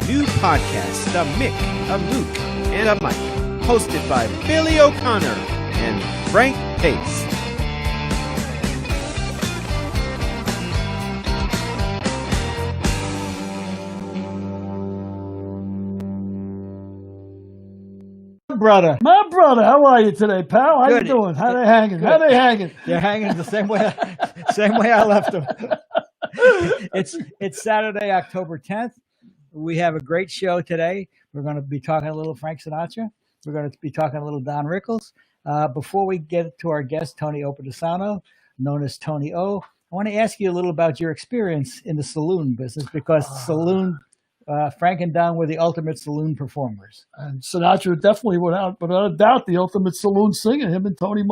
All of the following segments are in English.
new podcast, A Mick, a Mook, and a Mike, hosted by Billy O'Connor and Frank Pace. My brother, how are you today, pal? How Good. you doing? How they hanging? Good. How they hanging? They're hanging the same way I left them. It's Saturday, October 10th. We have a great show today. We're going to be talking a little Frank Sinatra. We're going to be talking a little Don Rickles. Before we get to our guest, Tony Opadesano, known as Tony O, I want to ask you a little about your experience in the saloon business, because Frank and Don were the ultimate saloon performers. And Sinatra definitely without a doubt the ultimate saloon singer. Him and Tony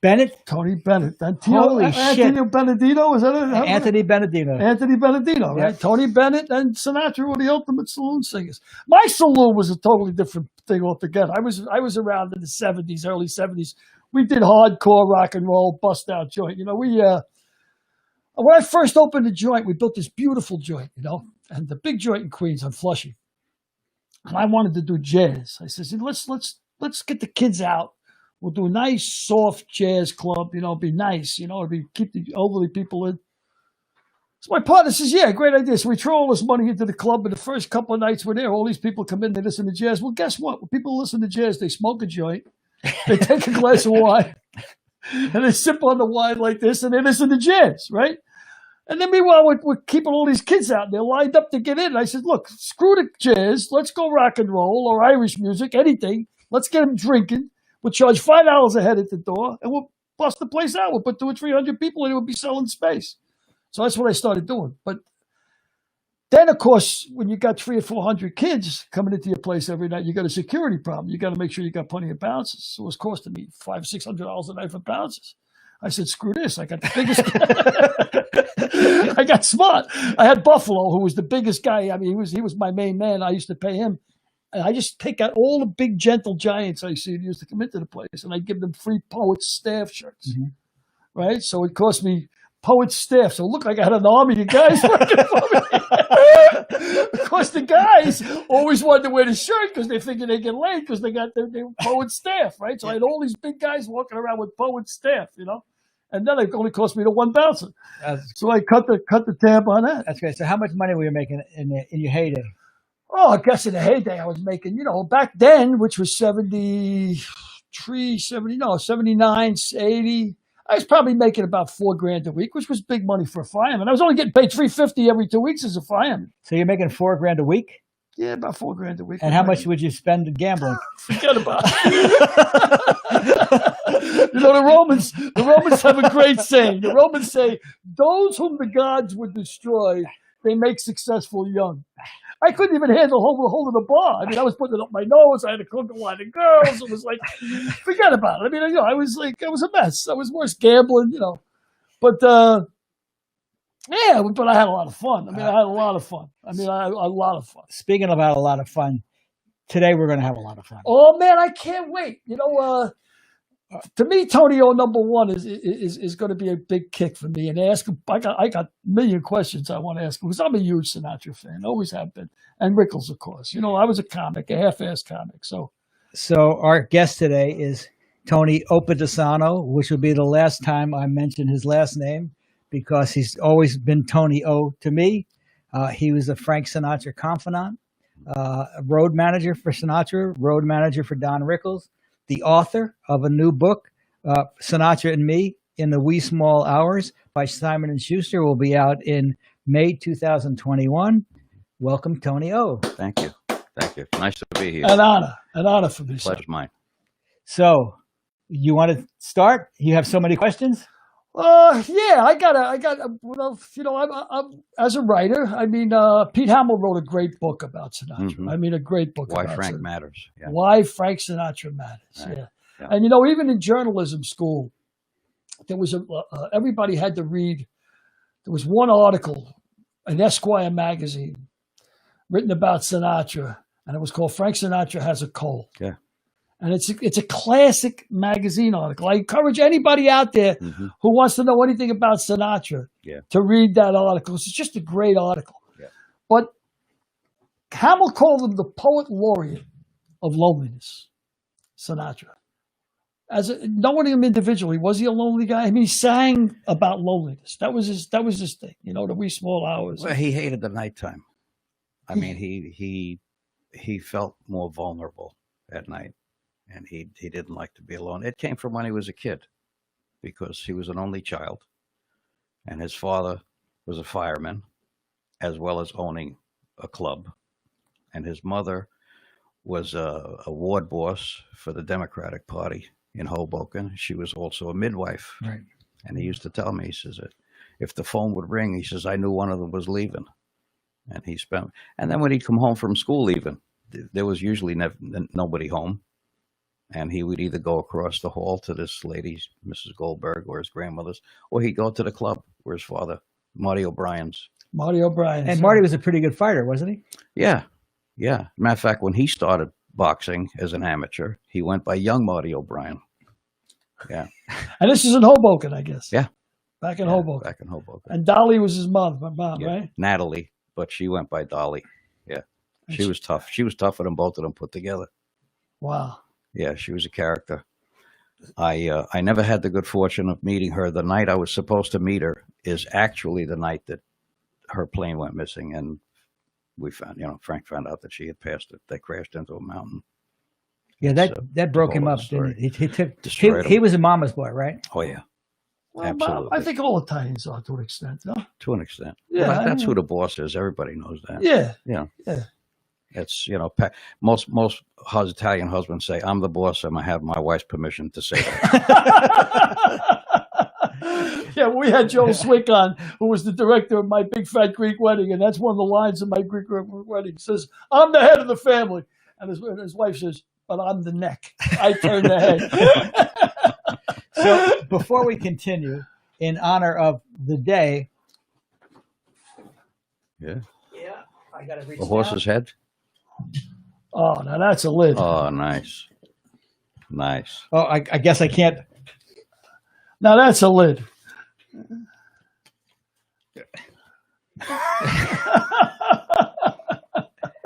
Bennett? Tony Bennett. Holy Anthony shit. Benedito, is that it? Anthony Benedito. Anthony Benedito, right? Yes. Tony Bennett and Sinatra were the ultimate saloon singers. My saloon was a totally different thing altogether. I was around in the 70s, early 70s. We did hardcore rock and roll, bust out joint. You know, when I first opened the joint, we built this beautiful joint, you know, and the big joint in Queens on Flushing. And I wanted to do jazz. I said, let's get the kids out. We'll do a nice, soft jazz club, you know, be nice, you know, keep the elderly people in. So my partner says, yeah, great idea. So we throw all this money into the club, and the first couple of nights we're there, all these people come in, they listen to jazz. Well, guess what? When people listen to jazz, they smoke a joint, they take a glass of wine, and they sip on the wine like this, and they listen to jazz, right? And then meanwhile, we're keeping all these kids out, and they're lined up to get in. And I said, look, screw the jazz. Let's go rock and roll or Irish music, anything. Let's get them drinking. We'll charge $5 a head at the door, and we'll bust the place out. We'll put 200 or 300 people in, and we'll be selling space. So that's what I started doing. But then, of course, when you got 300 or 400 kids coming into your place every night, you got a security problem. You got to make sure you got plenty of bounces. So it was costing me $500 or $600 a night for bounces. I said, screw this. I got the biggest. I got smart. I had Buffalo, who was the biggest guy. I mean, he was my main man. I used to pay him. And I just take out all the big, gentle giants I see who used to come into the place, and I give them free Poets Staff shirts. Mm-hmm. Right? So it cost me Poets Staff. So it looked like I had an army of guys working for me. Of course, the guys always wanted to wear the shirt because they figured they get laid because they were Poets Staff, right? So I had all these big guys walking around with Poets Staff, you know? And then it only cost me the one bouncer. So I cut the tab on that. That's great. So how much money were you making in your heyday? Oh, I guess in the heyday I was making, you know, back then, which was 79, 80. I was probably making about $4,000 a week, which was big money for a fireman. I was only getting paid $350 every 2 weeks as a fireman. So you're making $4,000 a week? Yeah, about $4,000 a week. And how much would you spend gambling? Forget about it. You know, the Romans have a great saying. The Romans say, those whom the gods would destroy, they make successful young. I couldn't even handle holding the bar. I mean, I was putting it up my nose. I had to cook a lot of girls. It was like, forget about it. I mean, you know, I was a mess. I was worse gambling, you know. But, yeah, but I had a lot of fun. I mean, I had a lot of fun. Speaking about a lot of fun, today we're going to have a lot of fun. Oh, man, I can't wait. You know, to me, Tony O #1 is going to be a big kick for me. And I got a million questions I want to ask him because I'm a huge Sinatra fan, always have been, and Rickles, of course. You know, I was a comic, a half-assed comic. So our guest today is Tony Opadesano, which will be the last time I mention his last name because he's always been Tony O to me. He was a Frank Sinatra confidant, a road manager for Sinatra, road manager for Don Rickles, the author of a new book, Sinatra and Me in the Wee Small Hours by Simon & Schuster, will be out in May 2021. Welcome, Tony O. Thank you. Nice to be here. An honor for me. Pleasure's mine. So You want to start? You have so many questions. Yeah, I got. Well, you know, I'm as a writer. I mean, Pete Hamill wrote a great book about Sinatra. Mm-hmm. I mean, a great book. Why about Frank Sinatra. Matters. Yeah. Why Frank Sinatra Matters. Right. Yeah. Yeah. And you know, even in journalism school, there was everybody had to read. There was one article in Esquire magazine written about Sinatra, and it was called "Frank Sinatra Has a Cold." Yeah. And it's a classic magazine article. I encourage anybody out there Mhm. who wants to know anything about Sinatra to read that article. It's just a great article. Yeah. But Hamill called him the poet laureate of loneliness, Sinatra. Knowing him individually, was he a lonely guy? I mean, he sang about loneliness. That was his thing, the wee small hours. Well, he hated the nighttime. I mean, he felt more vulnerable at night, and he didn't like to be alone. It came from when he was a kid, because he was an only child, and his father was a fireman, as well as owning a club, and his mother was a ward boss for the Democratic Party in Hoboken. She was also a midwife. Right. And he used to tell me, he says, if the phone would ring, he says, I knew one of them was leaving. And and then when he'd come home from school, even, there was usually nobody home. And he would either go across the hall to this lady, Mrs. Goldberg, or his grandmother's, or he'd go to the club where his father, Marty O'Brien's. And Marty was a pretty good fighter, wasn't he? Yeah. Yeah. Matter of fact, when he started boxing as an amateur, he went by young Marty O'Brien. Yeah. And this is in Hoboken, I guess. Yeah. Back in Hoboken. Back in Hoboken. And Dolly was his mom, right? Natalie, but she went by Dolly. Yeah. She was tough. She was tougher than both of them put together. Wow. Yeah, she was a character. I never had the good fortune of meeting her. The night I was supposed to meet her is actually the night that her plane went missing, and we found, Frank found out that she had passed it. They crashed into a mountain. Yeah, that broke him up, didn't it? He was a mama's boy, right? Oh yeah, well, absolutely. I think all Italians are to an extent, no? To an extent. Yeah, well, that's who the boss is. Everybody knows that. Yeah. Yeah. Yeah. It's most Italian husbands say, "I'm the boss, and I have my wife's permission to say that." Yeah, we had Joe Swick on, who was the director of My Big Fat Greek Wedding, and that's one of the lines in My Greek Wedding. He says, "I'm the head of the family," and his wife says, "But I'm the neck. I turn the head." So before we continue, in honor of the day, I got to reach The horse's head. Oh, now that's a lid. Oh, nice, nice. Oh, I guess I can't. Now that's a lid.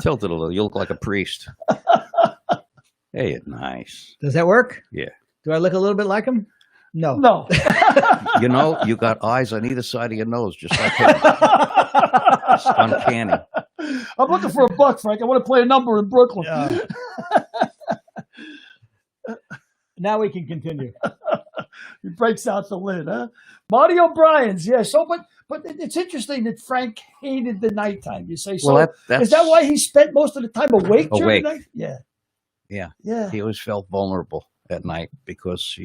Tilt it a little. You look like a priest. Hey, nice. Does that work? Yeah. Do I look a little bit like him? No. No. You got eyes on either side of your nose, just like him. It's uncanny. I'm looking for a buck, Frank. I want to play a number in Brooklyn. Now we can continue. He breaks out the lid, huh? Marty O'Brien's, yeah. So, but it's interesting that Frank hated the nighttime. You say so? Well, that's, is that why he spent most of the time awake during the night? Yeah. Yeah. Yeah. He always felt vulnerable at night because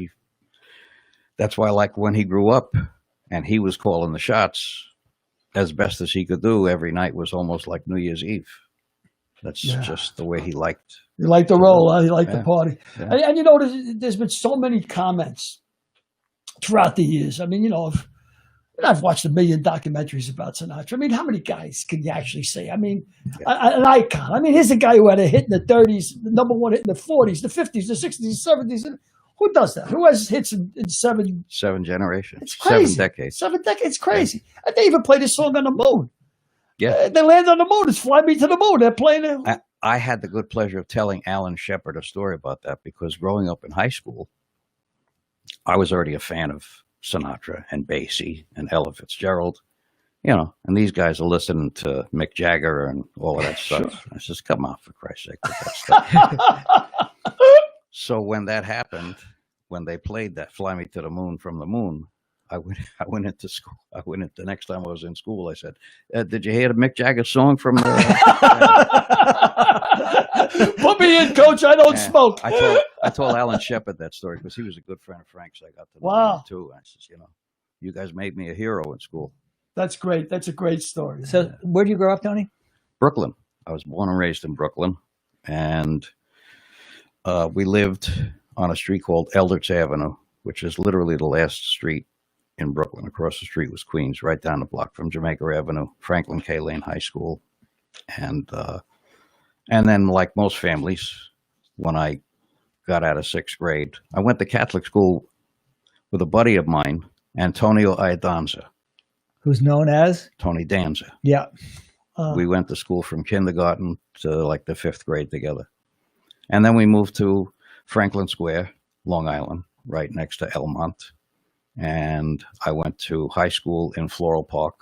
that's why, like, when he grew up and he was calling the shots as best as he could do, every night was almost like New Year's Eve. That's just the way he liked. He liked the roll. He liked the party. Yeah. And there's been so many comments throughout the years. I mean, I've watched 1 million documentaries about Sinatra. I mean, how many guys can you actually say? I mean, an icon. I mean, here's a guy who had a hit in the 30s, the number one hit in the 40s, the 50s, the 60s, the 70s. Who does that? Who has hits in 7 generations? It's crazy. 7 decades. 7 decades. It's crazy. And they even played this song on the moon. Yeah. They land on the moon. It's Fly Me to the Moon. They're playing it. I had the good pleasure of telling Alan Shepard a story about that, because growing up in high school, I was already a fan of Sinatra and Basie and Ella Fitzgerald, and these guys are listening to Mick Jagger and all of that stuff. Sure. I says, come on, for Christ's sake, with that stuff. So when that happened, when they played that Fly Me to the Moon from the Moon, I went into school. The next time I was in school, I said, did you hear the Mick Jagger song from the... Put me in, coach. I don't smoke. I told Alan Shepard that story because he was a good friend of Frank's. I got to know him too. I says, you guys made me a hero in school. That's great. That's a great story. So where did you grow up, Tony? Brooklyn. I was born and raised in Brooklyn. And we lived on a street called Eldridge Avenue, which is literally the last street in Brooklyn. Across the street was Queens, right down the block from Jamaica Avenue, Franklin K. Lane High School. And then, like most families, when I got out of 6th grade. I went to Catholic school with a buddy of mine, Antonio Iadanza, Who's known as? Tony Danza. Yeah. We went to school from kindergarten to like the 5th grade together. And then we moved to Franklin Square, Long Island, right next to Elmont. And I went to high school in Floral Park,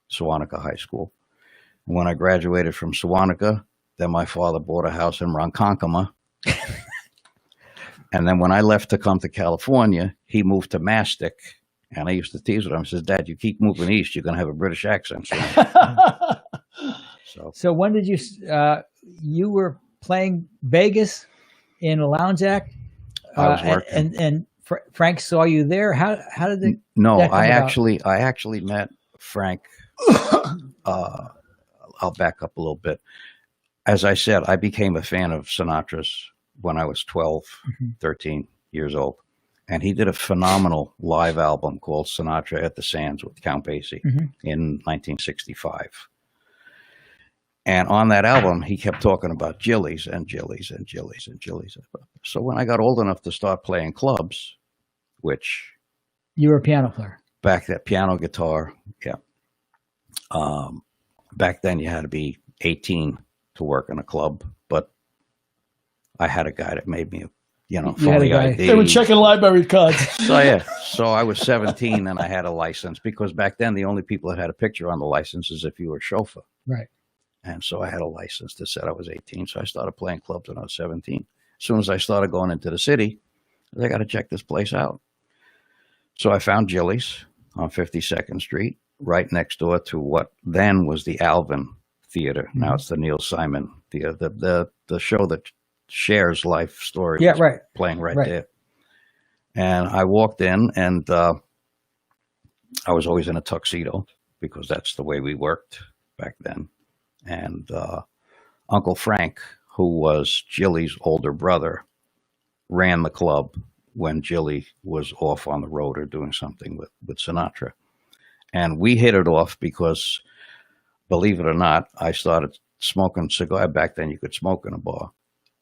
Sewanaka High School. And when I graduated from Sewanaka, then my father bought a house in Ronkonkoma. And then when I left to come to California, he moved to Mastic. And I used to tease with him. I says, Dad, you keep moving east, you're going to have a British accent soon. So when did you, you were playing Vegas in a lounge act? I was working. And Frank saw you there. How did it? No, that come I about? actually met Frank. I'll back up a little bit. As I said, I became a fan of Sinatra's when I was 12, 13 years old. And he did a phenomenal live album called Sinatra at the Sands with Count Basie in 1965. And on that album, he kept talking about Jillies and Jillies and Jillies and Jillies. So when I got old enough to start playing clubs, which... You were a piano player. Back then, piano, guitar, yeah. Back then, you had to be 18 to work in a club, but I had a guy that made me, phony ID. They were checking library cards. So I was 17 and I had a license, because back then the only people that had a picture on the license is if you were a chauffeur. Right. And so I had a license that said I was 18. So I started playing clubs when I was 17. As soon as I started going into the city, I got to check this place out. So I found Jilly's on 52nd Street, right next door to what then was the Alvin Theater. Now it's the Neil Simon Theater, the show that Cher's life story was playing right there. And I walked in, and I was always in a tuxedo because that's the way we worked back then. And Uncle Frank, who was Jilly's older brother, ran the club when Jilly was off on the road or doing something with Sinatra. And we hit it off because, believe it or not, I started smoking cigar. Back then you could smoke in a bar.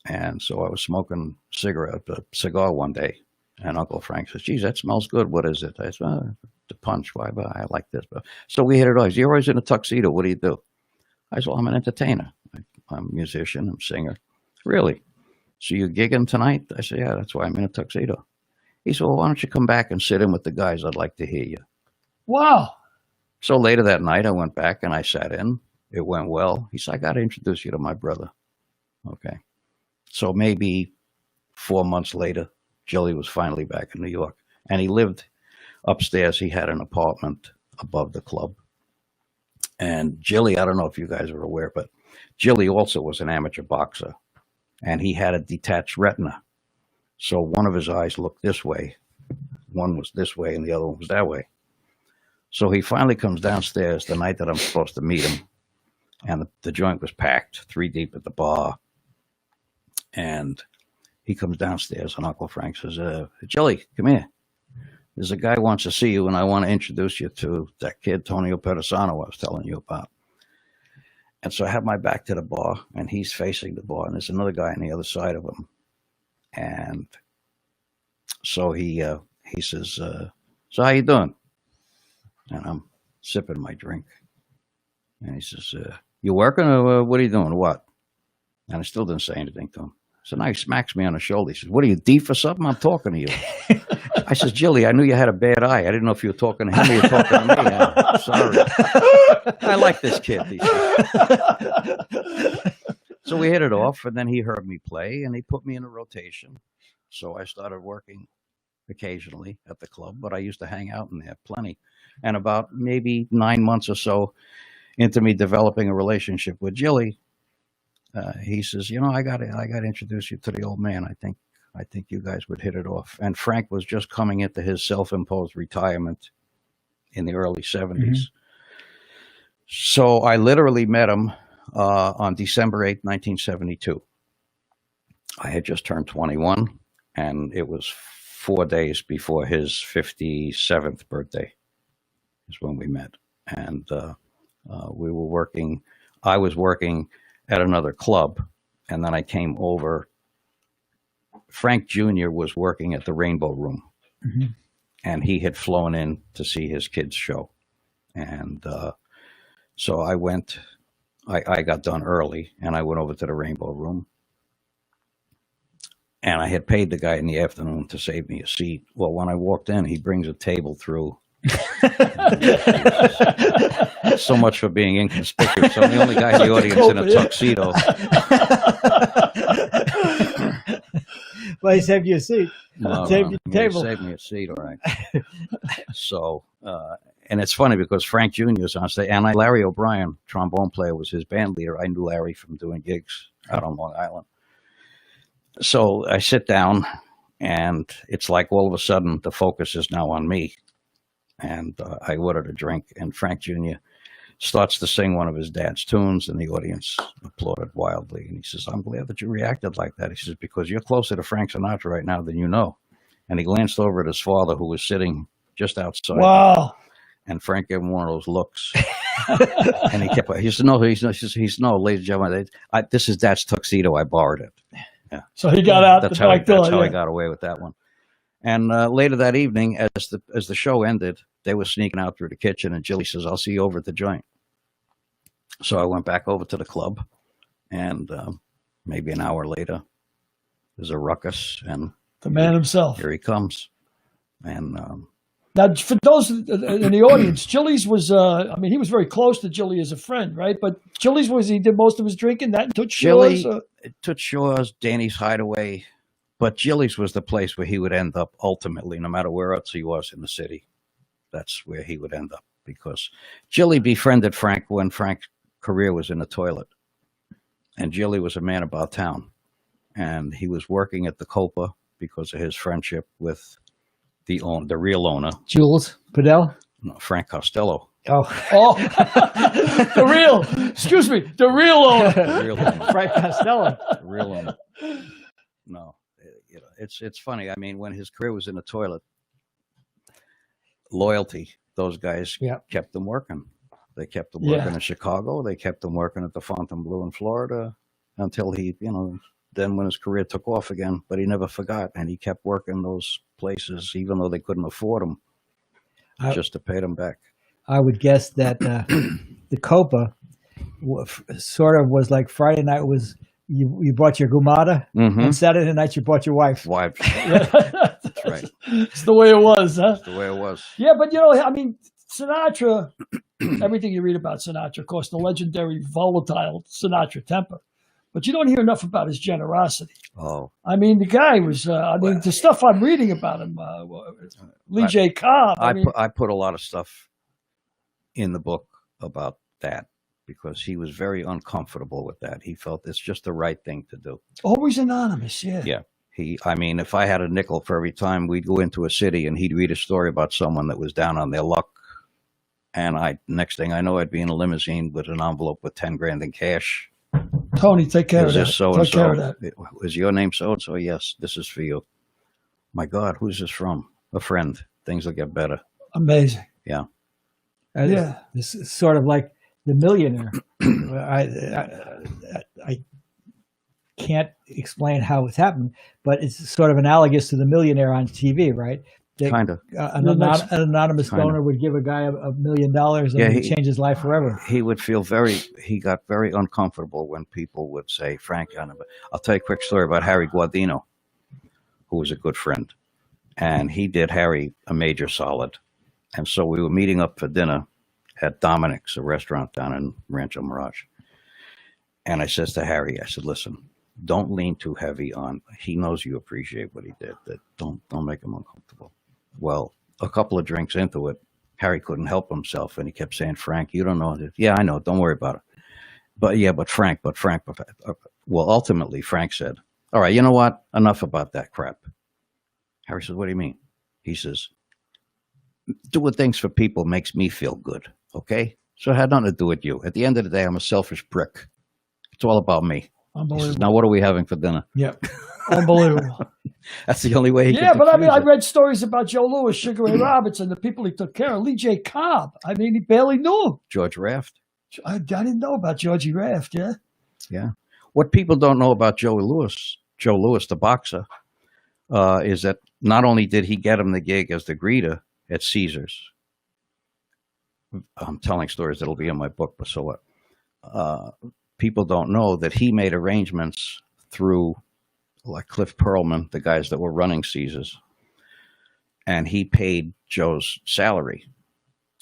And so I was smoking a cigar one day. And Uncle Frank says, geez, that smells good. What is it? I said, the punch. Why? I like this. So we hit it off. You're always in a tuxedo. What do you do? I said, well, I'm an entertainer. I'm a musician. I'm a singer. Really? So you gigging tonight? I said, yeah, that's why I'm in a tuxedo. He said, well, why don't you come back and sit in with the guys? I'd like to hear you. Wow. So later that night, I went back and I sat in. It went well. He said, I got to introduce you to my brother. Okay. So maybe 4 months later, Jilly was finally back in New York. And he lived upstairs. He had an apartment above the club. And Jilly, I don't know if you guys are aware, but Jilly also was an amateur boxer. And he had a detached retina. So one of his eyes looked this way. One was this way and the other one was that way. So he finally comes downstairs the night that I'm supposed to meet him. And the joint was packed, 3 deep at the bar. And he comes downstairs and Uncle Frank says, Jilly, come here. There's a guy who wants to see you, and I want to introduce you to that kid, Tonio Pedisano, I was telling you about. And so I have my back to the bar, and he's facing the bar, and there's another guy on the other side of him. And so he says, so how you doing? And I'm sipping my drink. And he says, you working, or what are you doing? What? And I still didn't say anything to him. So now he smacks me on the shoulder. He says, what are you, deaf or something? I'm talking to you. I says, Jilly, I knew you had a bad eye. I didn't know if you were talking to him or you were talking to me. I'm sorry. I like this kid. He said. So we hit it off, and then he heard me play, and he put me in a rotation. So I started working occasionally at the club, but I used to hang out in there plenty. And about maybe 9 months or so into me developing a relationship with Jilly, he says, I got to introduce you to the old man. I think you guys would hit it off. And Frank was just coming into his self-imposed retirement in the early 70s. So I literally met him on December 8th, 1972. I had just turned 21, and it was 4 days before his 57th birthday is when we met. And we were working, I was working at another club, and then I came over Frank Jr. was working at the Rainbow Room, and he had flown in to see his kids' show. And so I went, I got done early, and I went over to the Rainbow Room. And I had paid the guy in the afternoon to save me a seat. Well, when I walked in, he brings a table through. So much for being inconspicuous. I'm the only guy in the audience in a tuxedo. Well, he saved you a seat. No, Saved you the he table. saved me a seat, all right. So, and it's funny because Frank Jr. was on stage, and Larry O'Brien, trombone player, was his band leader. I knew Larry from doing gigs out on Long Island. So I sit down, and it's like all of a sudden the focus is now on me. And I ordered a drink, and Frank Jr. starts to sing one of his dad's tunes, and the audience applauded wildly. And he says, "I'm glad that you reacted like that." He says, "Because you're closer to Frank Sinatra right now than you know." And he glanced over at his father, who was sitting just outside. Wow. And Frank gave him one of those looks. And he said, "No, ladies and gentlemen, this is Dad's tuxedo. I borrowed it." Yeah. So he got out the back door. That's how he got away with that one. And later that evening, as the show ended, they were sneaking out through the kitchen, and Jilly says, "I'll see you over at the joint." So I went back over to the club, and maybe an hour later, there's a ruckus, and The man himself. here he comes. And Now, for those in the audience, Chili's was, he was very close to Jilly as a friend, right? But Chili's he did most of his drinking, that and Toots Shor's? Toots Shor's, Danny's Hideaway, but Jilly's was the place where he would end up ultimately, no matter where else he was in the city. That's where he would end up, because Jilly befriended Frank when Frank's career was in the toilet. And Jilly was a man about town. And he was working at the Copa because of his friendship with the real owner, Jules Padell? no, Frank Costello. Oh, The real owner. The real owner. Frank Costello. The real owner. No, it's funny. I mean, when his career was in the toilet, loyalty, those guys kept him working. They kept him working in Chicago. They kept him working at the Fontainebleau in Florida until he, then when his career took off again, but he never forgot, and he kept working those places, even though they couldn't afford him, just to pay them back. I would guess that the Copa sort of was like Friday night was you brought your gumata, and Saturday night you brought your wife. Wives. That's right. It's the way it was, huh? That's the way it was. Yeah, but Sinatra, everything you read about Sinatra, of course, the legendary volatile Sinatra temper. But you don't hear enough about his generosity. Oh. I mean, the guy was, the stuff I'm reading about him, Lee J. Cobb. I put a lot of stuff in the book about that because he was very uncomfortable with that. He felt it's just the right thing to do. Always anonymous, yeah. Yeah. If I had a nickel for every time we'd go into a city and he'd read a story about someone that was down on their luck, and next thing I know, I'd be in a limousine with an envelope with 10 grand in cash. Tony, take care of that. Take care of that. Is your name so-and-so? Yes, this is for you. My God, who's this from? A friend. Things will get better. Amazing. Yeah. This is sort of like The Millionaire. I can't explain how it's happened, but it's sort of analogous to The Millionaire on TV, right? Kind of. An anonymous donor would give a guy $1 million and he'd change his life forever. He got very uncomfortable when people would say, Frank, I'll tell you a quick story about Harry Guardino, who was a good friend. And he did Harry a major solid. And so we were meeting up for dinner at Dominic's, a restaurant down in Rancho Mirage. And I says to Harry, I said, listen, don't lean too heavy on, he knows you appreciate what he did. That don't make him uncomfortable. Well, a couple of drinks into it, Harry couldn't help himself, and he kept saying, Frank, you don't know. Yeah, I know. Don't worry about it. But Frank. Well, ultimately, Frank said, all right, you know what? Enough about that crap. Harry said, what do you mean? He says, doing things for people makes me feel good, okay? So it had nothing to do with you. At the end of the day, I'm a selfish prick. It's all about me. Unbelievable. He says, now, what are we having for dinner? Yep. Unbelievable. That's the only way he Yeah, could but diffuse I it. read stories about Joe Louis, Sugar Ray Robertson, the people he took care of. Lee J. Cobb. I mean, he barely knew him. George Raft. I didn't know about Georgie Raft, yeah? Yeah. What people don't know about Joe Louis, the boxer, is that not only did he get him the gig as the greeter at Caesars, I'm telling stories that'll be in my book, but so what? People don't know that he made arrangements through like Cliff Perlman, the guys that were running Caesars, and he paid Joe's salary.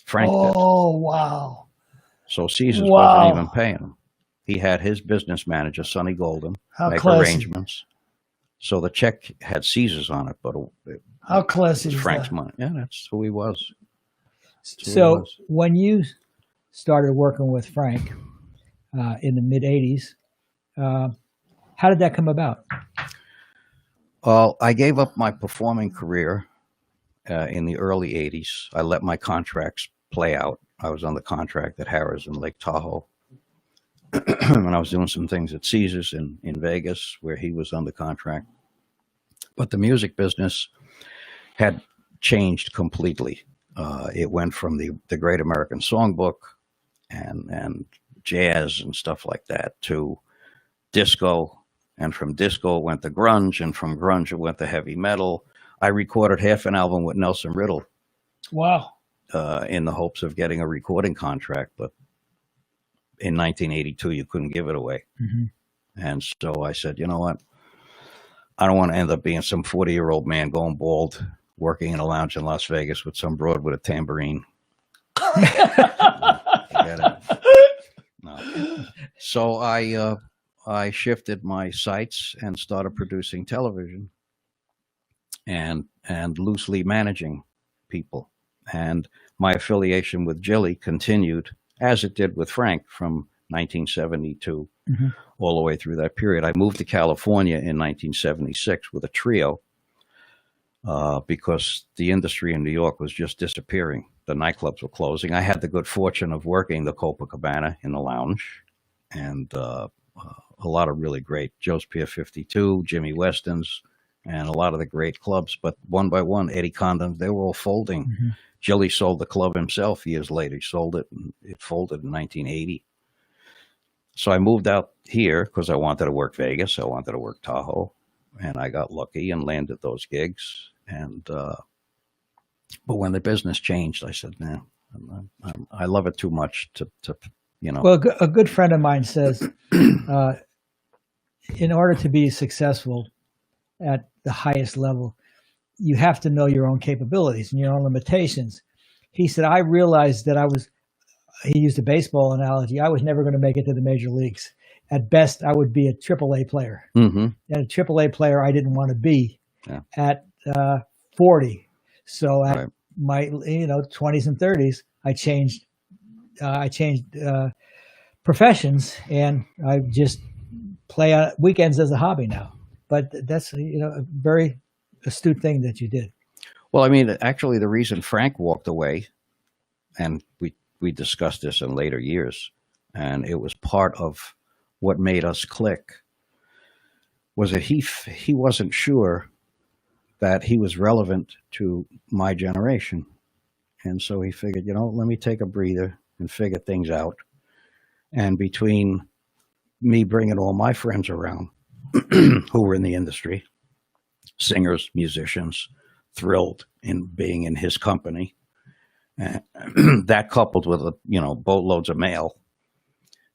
Frank did. Oh, wow. So Caesars Wow. wasn't even paying him. He had his business manager, Sonny Golden, How make classy. arrangements. So the check had Caesars on it, but it How classy was is Frank's that? money. Yeah, that's who he was. That's who he So was. when you started working with Frank in the mid '80s, how did that come about? Well, I gave up my performing career in the early 80s. I let my contracts play out. I was on the contract at Harrah's in Lake Tahoe. And I was doing some things at Caesars in Vegas where he was under contract. But the music business had changed completely. It went from the Great American Songbook and jazz and stuff like that to disco. And from disco it went to grunge, and from grunge it went to heavy metal. I recorded half an album with Nelson Riddle Wow. in the hopes of getting a recording contract, but in 1982 you couldn't give it away. Mm-hmm. And so I said, you know what? I don't want to end up being some 40-year-old man going bald, working in a lounge in Las Vegas with some broad with a tambourine. Forget it. No. So I shifted my sights and started producing television and loosely managing people. And my affiliation with Jilly continued as it did with Frank from 1972 Mm-hmm. all the way through that period. I moved to California in 1976 with a trio because the industry in New York was just disappearing. The nightclubs were closing. I had the good fortune of working the Copacabana in the lounge, and a lot of really great Joe's Pier 52, Jimmy Weston's, and a lot of the great clubs. But one by one, Eddie Condon, they were all folding. Mm-hmm. Jilly sold the club himself years later. He sold it, and it folded in 1980. So I moved out here because I wanted to work Vegas. I wanted to work Tahoe, and I got lucky and landed those gigs. And but when the business changed, I said, "No, I love it too much to you know." Well, a good friend of mine says, in order to be successful at the highest level, you have to know your own capabilities and your own limitations. He said, I realized that he used a baseball analogy, I was never going to make it to the major leagues. At best, I would be a AAA player. Mm-hmm. And a AAA player I didn't want to be at 40. So at my 20s and 30s, I changed professions, and I just play on weekends as a hobby now. But that's a very astute thing that you did. Well, I mean, actually, the reason Frank walked away, and we discussed this in later years, and it was part of what made us click, was that he wasn't sure that he was relevant to my generation. And so he figured, let me take a breather and figure things out. And between me bringing all my friends around who were in the industry, singers, musicians, thrilled in being in his company, that coupled with boatloads of mail,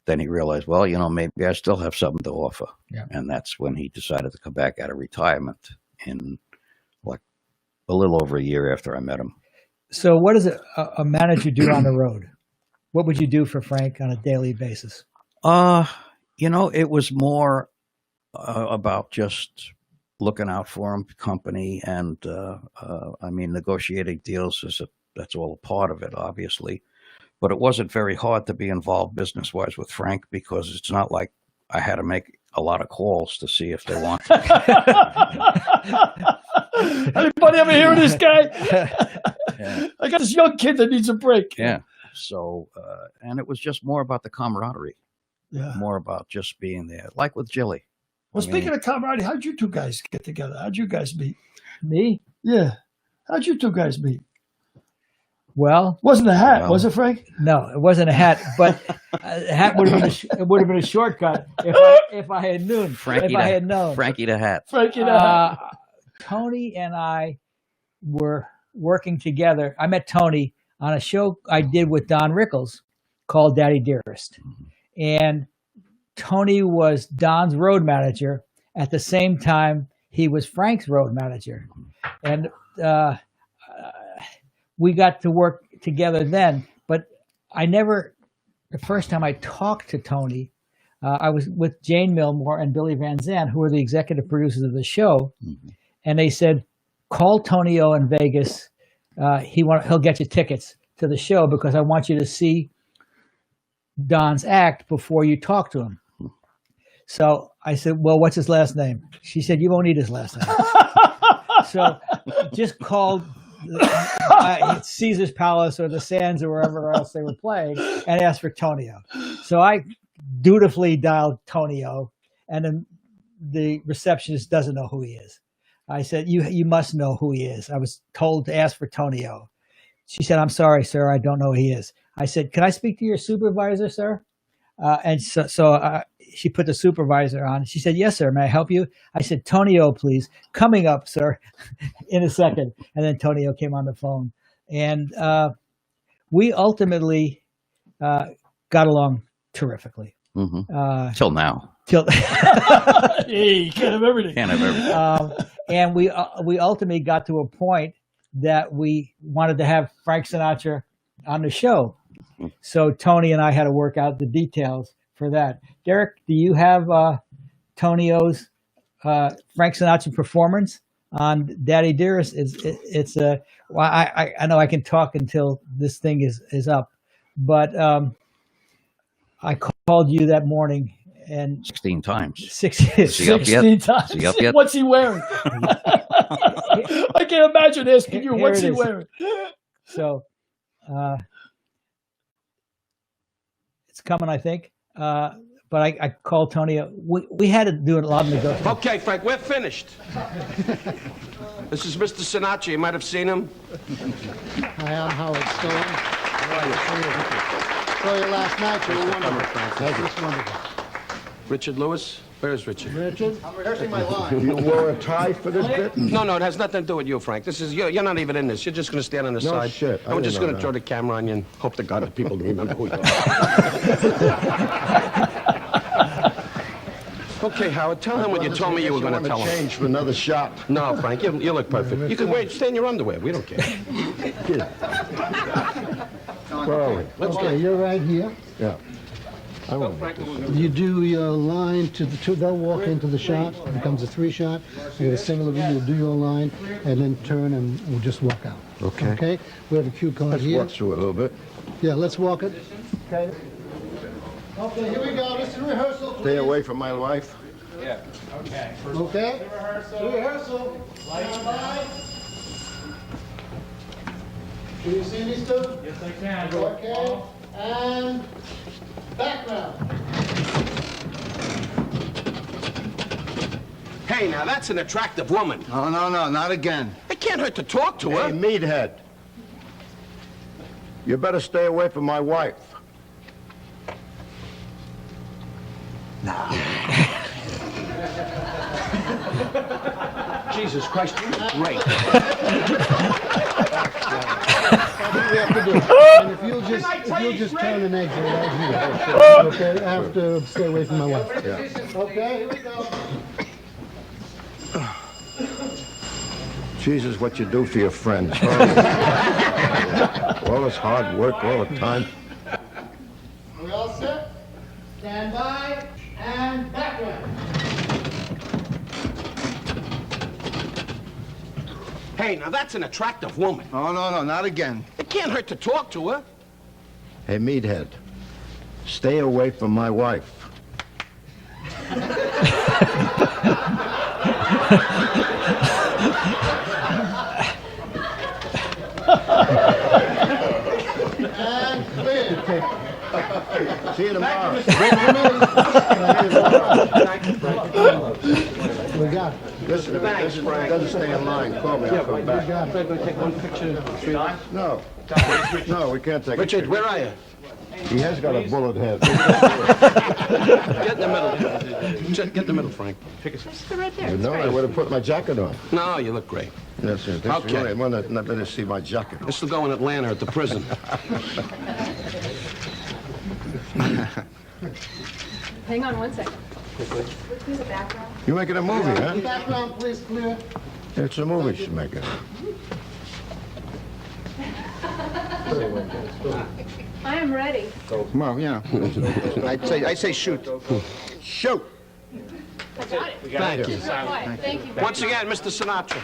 then he realized, well, maybe I still have something to offer. Yeah. And that's when he decided to come back out of retirement in like a little over a year after I met him. So what does a manager do on the road? What would you do for Frank on a daily basis? It was more about just looking out for him, company, and negotiating deals that's all a part of it, obviously. But it wasn't very hard to be involved business-wise with Frank, because it's not like I had to make a lot of calls to see if they want to. Anybody ever hear of this guy? Yeah. I got this young kid that needs a break. Yeah. So, and it was just more about the camaraderie, more about just being there, like with Jilly. Well, speaking of camaraderie, how'd you two guys get together? How'd you guys meet? Me? Yeah. How'd you two guys meet? Well, wasn't a hat, was it, Frank? No, it wasn't a hat, but a hat would have been a shortcut if I had known. Frankie I had known. Frankie the Hat. Frankie the Hat. Tony and I were working together. I met Tony on a show I did with Don Rickles called Daddy Dearest. And Tony was Don's road manager. At the same time, he was Frank's road manager. And we got to work together then. But the first time I talked to Tony, I was with Jane Milmore and Billy Van Zandt, who were the executive producers of the show. And they said, call Tony O in Vegas. He'll get you tickets to the show because I want you to see Don's act before you talk to him. So I said, well, what's his last name? She said, you won't need his last name. So just called Caesar's Palace or the Sands or wherever else they were playing and asked for Tonio. So I dutifully dialed Tonio, and then the receptionist doesn't know who he is. I said, you must know who he is. I was told to ask for Tonio. She said, I'm sorry, sir, I don't know who he is. I said, can I speak to your supervisor, sir? And so she put the supervisor on. She said, yes, sir, may I help you? I said, Tonio, please. Coming up, sir, in a second. And then Tonio came on the phone. And we ultimately got along terrifically. Till now. Hey, you can't have everything. Can't have everything. And we ultimately got to a point that we wanted to have Frank Sinatra on the show. So Tony and I had to work out the details for that. Derek, do you have Tonio's Frank Sinatra performance on Daddy Dearest? Well, I know I can talk until this thing is up, but I called you that morning and 16 times. 16 times. Is he up yet? What's he wearing? I can't imagine asking you, Here what's it he is. wearing? So it's coming, I think. But I called Tony. We had to do a lot of negotiation. Okay, Frank, we're finished. This is Mr. Sinatra. You might have seen him. Hi, I'm Howard Stone. Saw you last night. You were wonderful. Just wonderful. Richard Lewis. Where's Richard? Richard, rehearsing my line. You wore a tie for this bit? No, it has nothing to do with you, Frank. This is you're not even in this. You're just going to stand on the No side. shit. I I'm didn't just know going to that. throw the camera on you and hope to God that people remember who you are. Okay, Howard, tell him what you told me you were going to tell him. Change for another shot. No, Frank, you look perfect. You can wait, stay in your underwear. We don't care. Where are we? Okay, you're right here. Yeah. I want to get this. You do your line to the two. They'll walk into the shot. It becomes a three shot. You get a single of you. You'll do your line and then turn and we'll just walk out. Okay. Okay. We have a cue card Let's here. walk through it a little bit. Yeah, let's walk it. Okay. Okay, here we go. This is rehearsal. Please. Stay away from my wife. Okay. Rehearsal. Stand by. Can you see these two? Yes, I can. Okay. And background. Hey, now that's an attractive woman. No, not again. It can't hurt to talk to Hey, her. meathead. You better stay away from my wife. Jesus Christ, great. We have to do. And if you'll just turn and exit right here. Okay, I have to stay away from my wife. Yeah. Okay, here we go. Jesus, what you do for your friends. All this hard work, all the time. We all set? Stand by and background. Hey, now that's an attractive woman. No, not again. It can't hurt to talk to her. Hey, meathead. Stay away from my wife. And clear. See you tomorrow. We got it. Listen, if this doesn't stay in line, call me. I'll come We back. got it. We're going to take one picture. No, we can't take Richard, a where are you? He has got a bullet head. Get in the middle. Get in the middle, Frank. You know, I would have put my jacket on. No, you look great. That's it. Okay. Really, I want to let me see my jacket. This will go in Atlanta at the prison. Hang on one second. You're making a movie, huh? Background, please, clear. It's a movie she's making. I am ready. Well, yeah. I'd say shoot. Shoot! I got it. Thank you. Thank you. Once again, Mr. Sinatra.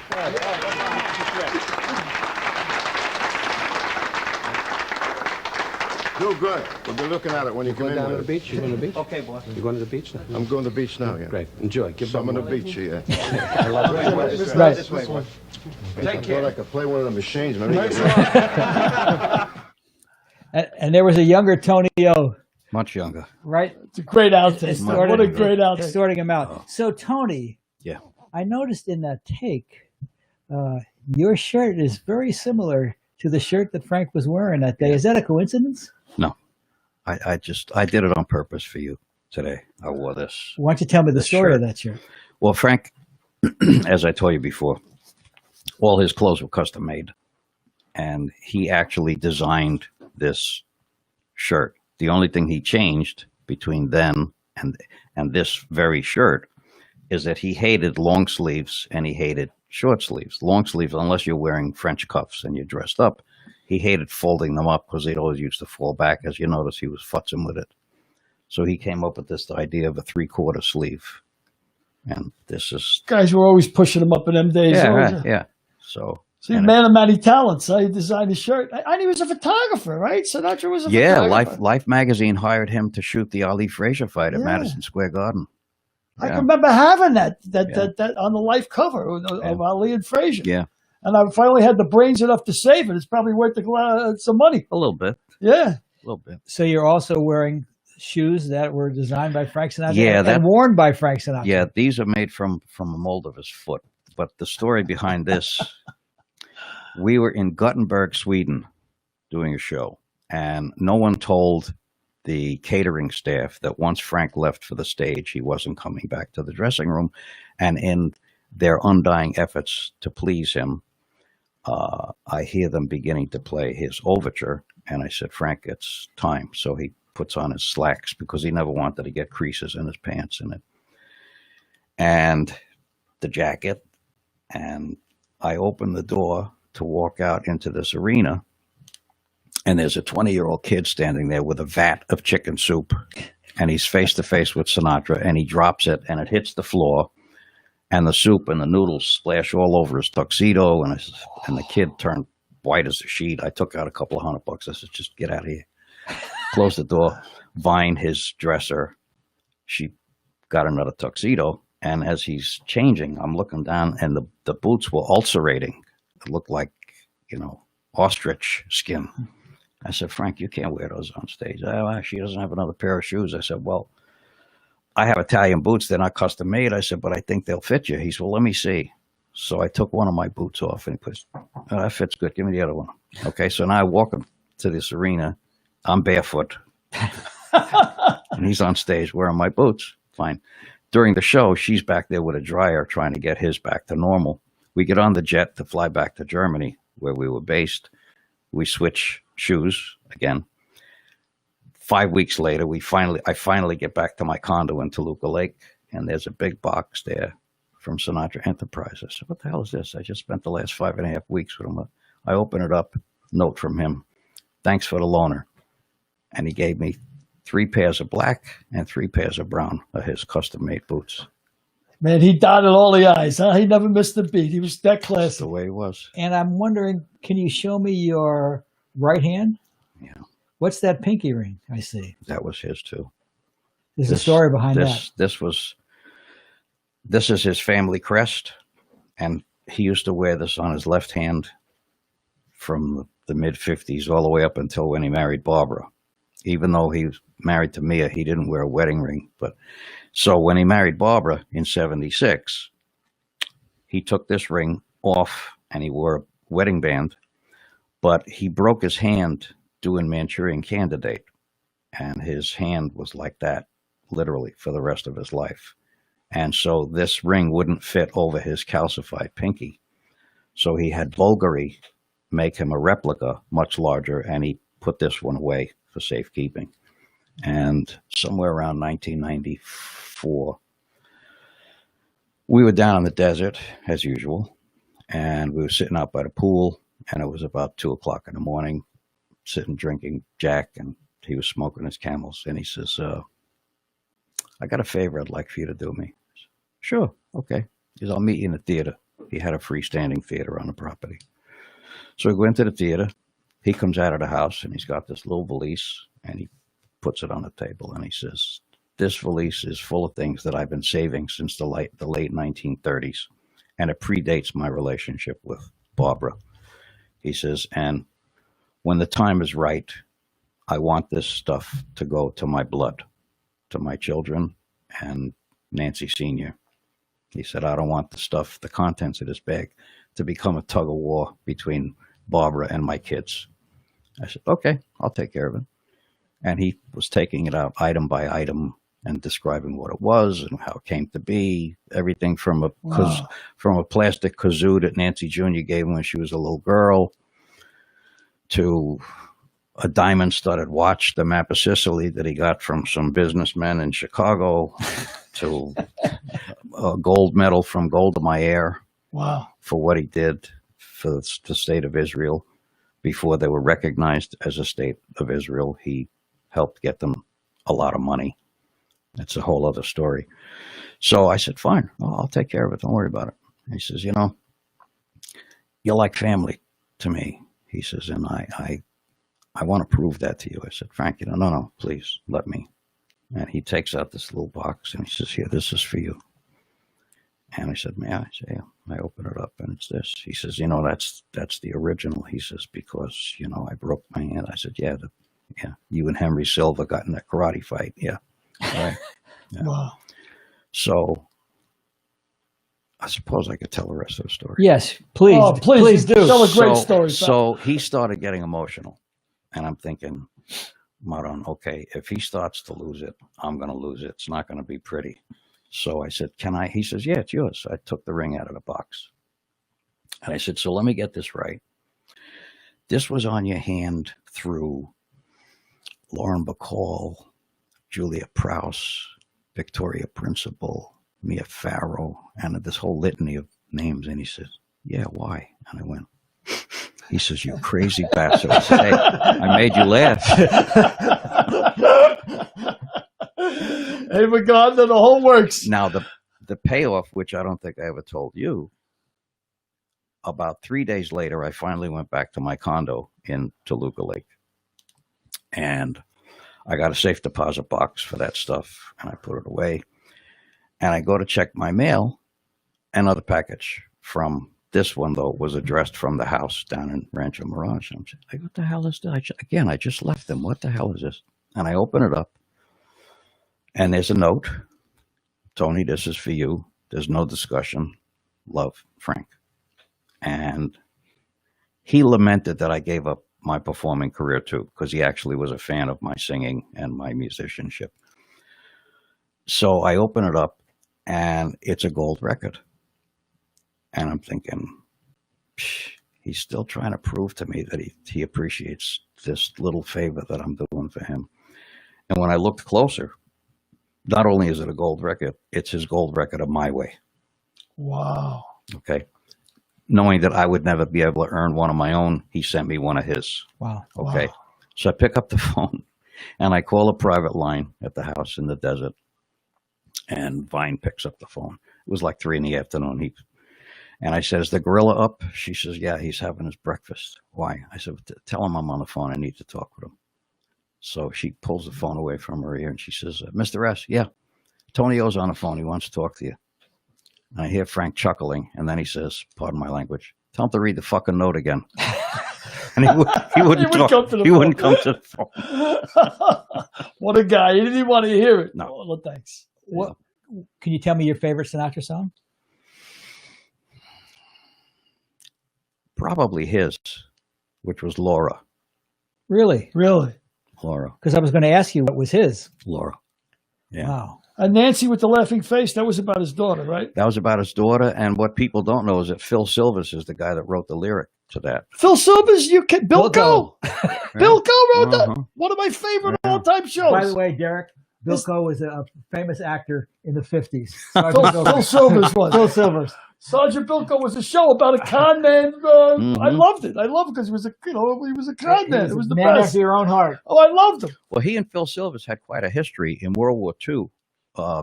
Do good. We'll be looking at it when you come in. Down to the with it. beach? You going to the beach? Okay, boss. You going to the beach now? I'm going to the beach now, yeah. Great. Enjoy. Give Some on them the beach, yeah. Right. This way, boy. Take I care. thought I could play one of the machines. Maybe And there was a younger Tony O, Much younger. right? It's a great outtake. Escorting- What a great outtake. Escorting him out. So, Tony, Yeah. I noticed in that take, your shirt is very similar to the shirt that Frank was wearing that day. Is that a coincidence? No. I did it on purpose for you today. I wore this. Why don't you tell me the This story shirt. of that shirt? Well, Frank, as I told you before, all his clothes were custom made. And he actually designed this shirt. The only thing he changed between then and this very shirt is that he hated long sleeves and he hated short sleeves. Long sleeves, unless you're wearing French cuffs and you're dressed up, he hated folding them up because they'd always used to fall back. As you notice, he was futzing with it. So he came up with this idea of a 3/4 sleeve. And this is, Guys were always pushing him up in them days. yeah, Always. right, yeah. So, See, and man of many talents. He designed his shirt. And he was a photographer, right? Sinatra was a yeah, photographer. Life magazine hired him to shoot the Ali Frazier fight at Yeah. Madison Square Garden. I Yeah. can remember having that Yeah. on the Life cover of Ali and Frazier. Yeah, And I finally had the brains enough to save it. It's probably worth some money. a little bit, Yeah. a little bit. So you're also wearing shoes that were designed by Frank Sinatra Yeah, and that- worn by Frank Sinatra. Yeah, these are made from a mold of his foot. But the story behind this, we were in Gothenburg, Sweden, doing a show, and no one told the catering staff that once Frank left for the stage, he wasn't coming back to the dressing room. And in their undying efforts to please him, I hear them beginning to play his overture, and I said, Frank, it's time. So he puts on his slacks because he never wanted to get creases in his pants in it, and the jacket, and I open the door to walk out into this arena, and there's a 20-year-old kid standing there with a vat of chicken soup, and he's face to face with Sinatra, and he drops it, and it hits the floor, and the soup and the noodles splash all over his tuxedo, and the kid turned white as a sheet. I took out a couple of $100. I said, just get out of here. Closed the door. Vine, his dresser, she got another tuxedo, and as he's changing, I'm looking down, and the boots were ulcerating. It looked like, ostrich skin. I said, Frank, you can't wear those on stage. Oh, she doesn't have another pair of shoes. I said, well, I have Italian boots. They're not custom made. I said, but I think they'll fit you. He said, well, let me see. So I took one of my boots off, and he goes, oh, that fits good. Give me the other one. Okay, so now I walk him to this arena. I'm barefoot. And he's on stage wearing my boots. Fine. During the show, she's back there with a dryer trying to get his back to normal. We get on the jet to fly back to Germany, where we were based. We switch shoes again. 5 weeks later, I finally get back to my condo in Toluca Lake, and there's a big box there from Sinatra Enterprise. I said, what the hell is this? I just spent the last 5.5 weeks with him. I open it up, note from him. Thanks for the loaner. And he gave me 3 pairs of black and 3 pairs of brown of his custom-made boots. Man, he dotted all the I's, huh? He never missed a beat. He was that That's classy. the way it was. And I'm wondering, can you show me your right hand? Yeah, What's that pinky ring I see? that was his too. There's a story behind that. This is his family crest, and he used to wear this on his left hand from the mid-50s all the way up until when he married Barbara. Even though he was married to Mia, he didn't wear a wedding ring. But so when he married Barbara in 76, he took this ring off and he wore a wedding band, but he broke his hand doing Manchurian Candidate, and his hand was like that literally for the rest of his life. And so this ring wouldn't fit over his calcified pinky. So he had Bulgari make him a replica much larger, and he put this one away for safekeeping. And somewhere around 1994, we were down in the desert, as usual, and we were sitting out by the pool, and it was about 2 o'clock in the morning, sitting drinking Jack, and he was smoking his Camels, and he says, I got a favor I'd like for you to do me. Sure, okay. He says, I'll meet you in the theater. He had a freestanding theater on the property. So we went to the theater. He comes out of the house, and he's got this little valise, and he puts it on the table, and he says, this valise is full of things that I've been saving since the late 1930s, and it predates my relationship with Barbara. He says, and when the time is right, I want this stuff to go to my blood, to my children and Nancy Sr. He said, I don't want the stuff, the contents of this bag, to become a tug of war between Barbara and my kids. I said, okay, I'll take care of it. And he was taking it out item by item and describing what it was and how it came to be. Everything from a plastic kazoo that Nancy Jr. gave him when she was a little girl, to a diamond-studded watch, the map of Sicily, that he got from some businessmen in Chicago, to a gold medal from Golda Meir for what he did for the state of Israel before they were recognized as a state of Israel. He helped get them a lot of money. That's a whole other story. So I said, fine, I'll take care of it. Don't worry about it. He says, you know, you're like family to me. He says, and I want to prove that to you. I said, Frank, you know, no, please let me. And he takes out this little box and he says, here, this is for you. And I said, may I? I say, yeah. I open it up and it's this. He says, you know, that's the original. He says, because, you know, I broke my hand. I said, yeah, you and Henry Silva got in that karate fight. Yeah. Right. Yeah. Wow. So I suppose I could tell the rest of the story. Yes, please. Oh, please do. Tell a great story. So he started getting emotional. And I'm thinking, Maron, okay, if he starts to lose it, I'm going to lose it. It's not going to be pretty. So I said, can I? He says, yeah, it's yours. I took the ring out of the box. And I said, so let me get this right. This was on your hand through Lauren Bacall, Julia Prowse, Victoria Principal, Mia Farrow, and this whole litany of names. And he says, yeah, why? And I went, he says, you crazy bastard. I said, hey, I made you laugh. Hey, McGon, the whole works. Now, the payoff, which I don't think I ever told you, about 3 days later, I finally went back to my condo in Toluca Lake. And I got a safe deposit box for that stuff, and I put it away. And I go to check my mail, another package from this one, though, was addressed from the house down in Rancho Mirage. And I'm saying, like, what the hell is this? I just left them. What the hell is this? And I open it up, and there's a note. Tony, this is for you. There's no discussion. Love, Frank. And he lamented that I gave up my performing career too, because he actually was a fan of my singing and my musicianship. So I open it up, and it's a gold record. And I'm thinking, he's still trying to prove to me that he appreciates this little favor that I'm doing for him. And when I looked closer, not only is it a gold record, it's his gold record of My Way. Wow. Okay. Knowing that I would never be able to earn one of my own, he sent me one of his. Wow. Okay. Wow. So I pick up the phone, and I call a private line at the house in the desert, and Vine picks up the phone. It was like 3 PM. And I said, is the gorilla up? She says, yeah, he's having his breakfast. Why? I said, tell him I'm on the phone. I need to talk with him. So she pulls the phone away from her ear, and she says, Mr. S, yeah, Tony O's on the phone. He wants to talk to you. And I hear Frank chuckling, and then he says, pardon my language, tell him to read the fucking note again. And he wouldn't talk. He wouldn't come to the phone. What a guy. He didn't even want to hear it. No. Oh, well, thanks. What? Can you tell me your favorite Sinatra song? Probably his, which was Laura. Really? Really? Laura. Because I was going to ask you what was his. Laura. Yeah. Wow. And Nancy with the laughing face, that was about his daughter, right? That was about his daughter. And what people don't know is that Phil Silvers is the guy that wrote the lyric to that. Phil Silvers, Bilko. Bilko wrote that. Uh-huh. One of my favorite all-time shows. By the way, Derek, Bilko was a famous actor in the 50s. Phil Silvers was. Phil Silvers. Sergeant Bilko was a show about a con man. I loved it. I loved it because he was a con man. It was the man best. after your own heart. Oh, I loved him. Well, he and Phil Silvers had quite a history in World War II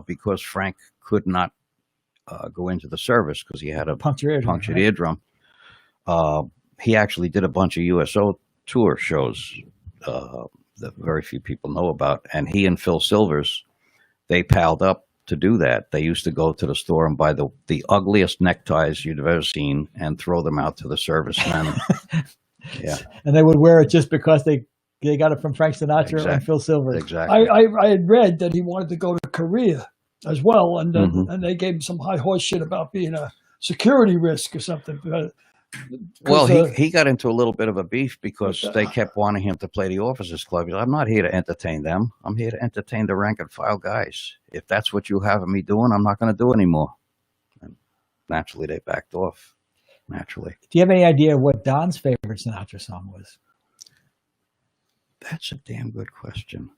because Frank could not go into the service because he had a punctured eardrum. He actually did a bunch of USO tour shows that very few people know about. And he and Phil Silvers, they palled up to do that. They used to go to the store and buy the ugliest neckties you'd have ever seen and throw them out to the servicemen. Yeah. And they would wear it just because they got it from Frank Sinatra and Phil Silvers. Exactly. I had read that he wanted to go to Korea as well, and and they gave him some high horse shit about being a security risk or something. Well, he got into a little bit of a beef because they kept wanting him to play the Officers Club. He said, I'm not here to entertain them. I'm here to entertain the rank and file guys. If that's what you have me doing, I'm not going to do anymore. And naturally, they backed off. Naturally. Do you have any idea what Don's favorite Sinatra song was? That's a damn good question.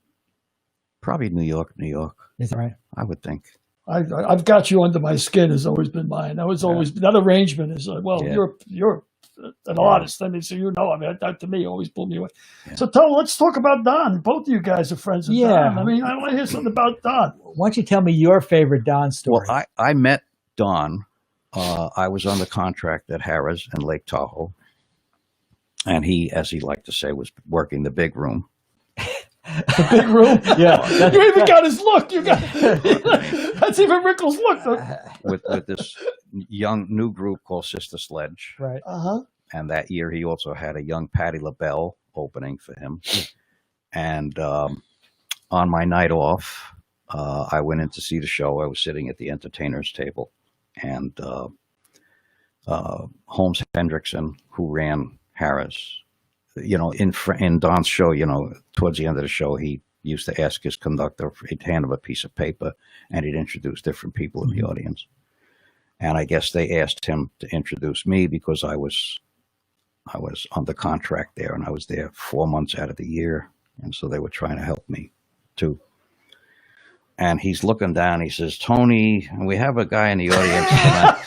Probably New York, New York. Is that right? I would think. I've got you under my skin has always been mine. That was always that arrangement is you're an artist. I mean, so I mean that to me always blew me away. Yeah. So let's talk about Don. Both of you guys are friends with Don. I mean, I want to hear something about Don. Why don't you tell me your favorite Don story? Well, I met Don. I was under contract at Harrah's in Lake Tahoe, and he, as he liked to say, was working the big room. The big room? Yeah. You even got his look. You got that's even Rickles' look. With this young new group called Sister Sledge. Right. And that year he also had a young Patti LaBelle opening for him. And on my night off, I went in to see the show. I was sitting at the entertainer's table. And Holmes Hendrickson, who ran Harrah's, in Don's show, towards the end of the show, he used to ask his conductor, he'd hand him a piece of paper, and he'd introduce different people in the audience. And I guess they asked him to introduce me because I was under contract there, and I was there 4 months out of the year, and so they were trying to help me too. And he's looking down, he says, Tony, and we have a guy in the audience tonight.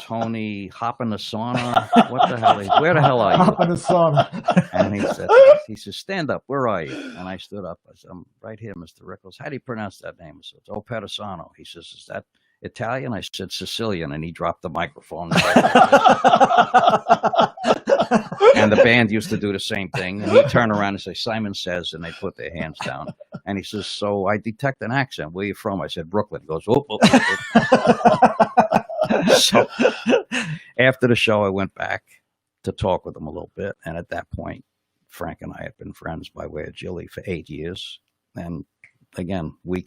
Tony, hop in the sauna. What the hell? Where the hell are you? Hop in the sauna. And he says, stand up. Where are you? And I stood up. I said, I'm right here, Mr. Rickles. How do you pronounce that name? I said, it's O Pedisano. He says, is that Italian? I said, Sicilian. And he dropped the microphone. And the band used to do the same thing. And he'd turn around and say, Simon Says, and they put their hands down. And he says, so I detect an accent. Where are you from? I said, Brooklyn. He goes, whoop, whoop, whoop, whoop. So after the show, I went back to talk with him a little bit. And at that point, Frank and I had been friends by way of Jilly for 8 years. And again, we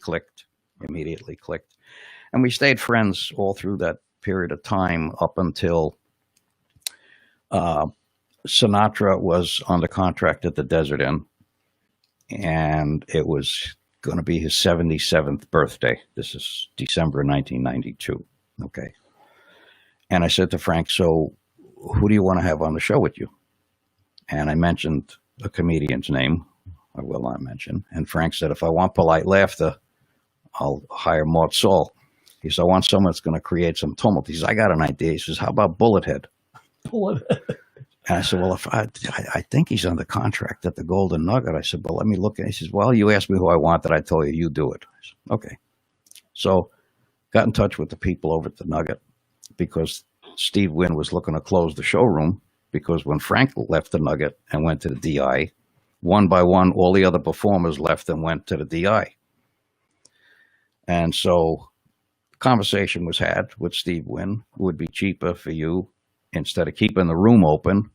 immediately clicked. And we stayed friends all through that period of time up until Sinatra was on the contract at the Desert Inn. And it was going to be his 77th birthday. This is December 1992. Okay. And I said to Frank, so who do you want to have on the show with you? And I mentioned a comedian's name, I will not mention. And Frank said, if I want polite laughter, I'll hire Mort Saul. He said, I want someone that's going to create some tumult. He says, I got an idea. He says, how about Bullethead? Bullethead. And I said, well, if I think he's under contract at the Golden Nugget. I said, well, let me look. And he says, well, you asked me who I wanted. I told you, you do it. I said, okay. So got in touch with the people over at the Nugget because Steve Wynn was looking to close the showroom because when Frank left the Nugget and went to the DI, one by one, all the other performers left and went to the DI. And so conversation was had with Steve Wynn. It would be cheaper for you, instead of keeping the room open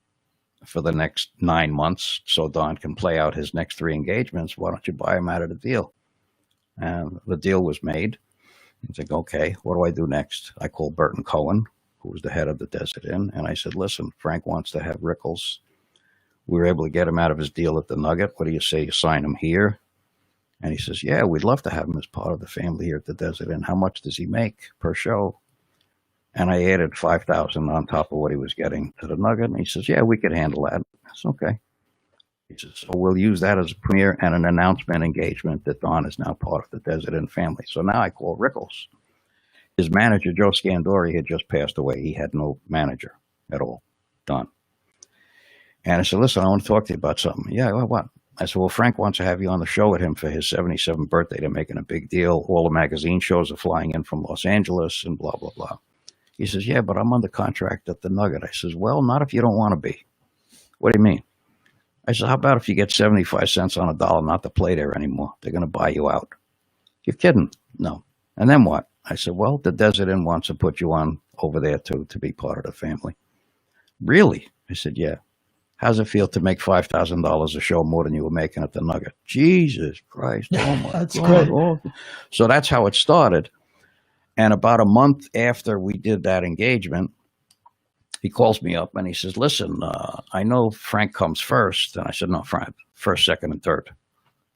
for the next 9 months so Don can play out his next 3 engagements, why don't you buy him out of the deal? And the deal was made. He's like, okay, what do I do next? I called Burton Cohen, who was the head of the Desert Inn, and I said, listen, Frank wants to have Rickles. We were able to get him out of his deal at the Nugget. What do you say you sign him here? And he says, yeah, we'd love to have him as part of the family here at the Desert Inn. How much does he make per show? And I added $5,000 on top of what he was getting to the Nugget. And he says, yeah, we could handle that. That's okay. He says, so we'll use that as a premiere and an announcement engagement that Don is now part of the Desert Inn family. So now I call Rickles. His manager, Joe Scandori, had just passed away. He had no manager at all, Don. And I said, listen, I want to talk to you about something. Yeah, well, what? I said, well, Frank wants to have you on the show with him for his 77th birthday. They're making a big deal. All the magazine shows are flying in from Los Angeles and blah, blah, blah. He says, yeah, but I'm under contract at the Nugget. I says, well, not if you don't want to be. What do you mean? I said, how about if you get 75 cents on a dollar not to play there anymore? They're going to buy you out. You're kidding? No. And then what? I said, well, the Desert Inn wants to put you on over there to be part of the family. Really? I said, yeah. How's it feel to make $5,000 a show more than you were making at the Nugget? Jesus Christ. Oh my That's God. great. Oh. So that's how it started. And about a month after we did that engagement, he calls me up and he says, listen, I know Frank comes first. And I said, no, Frank, first, second, and third.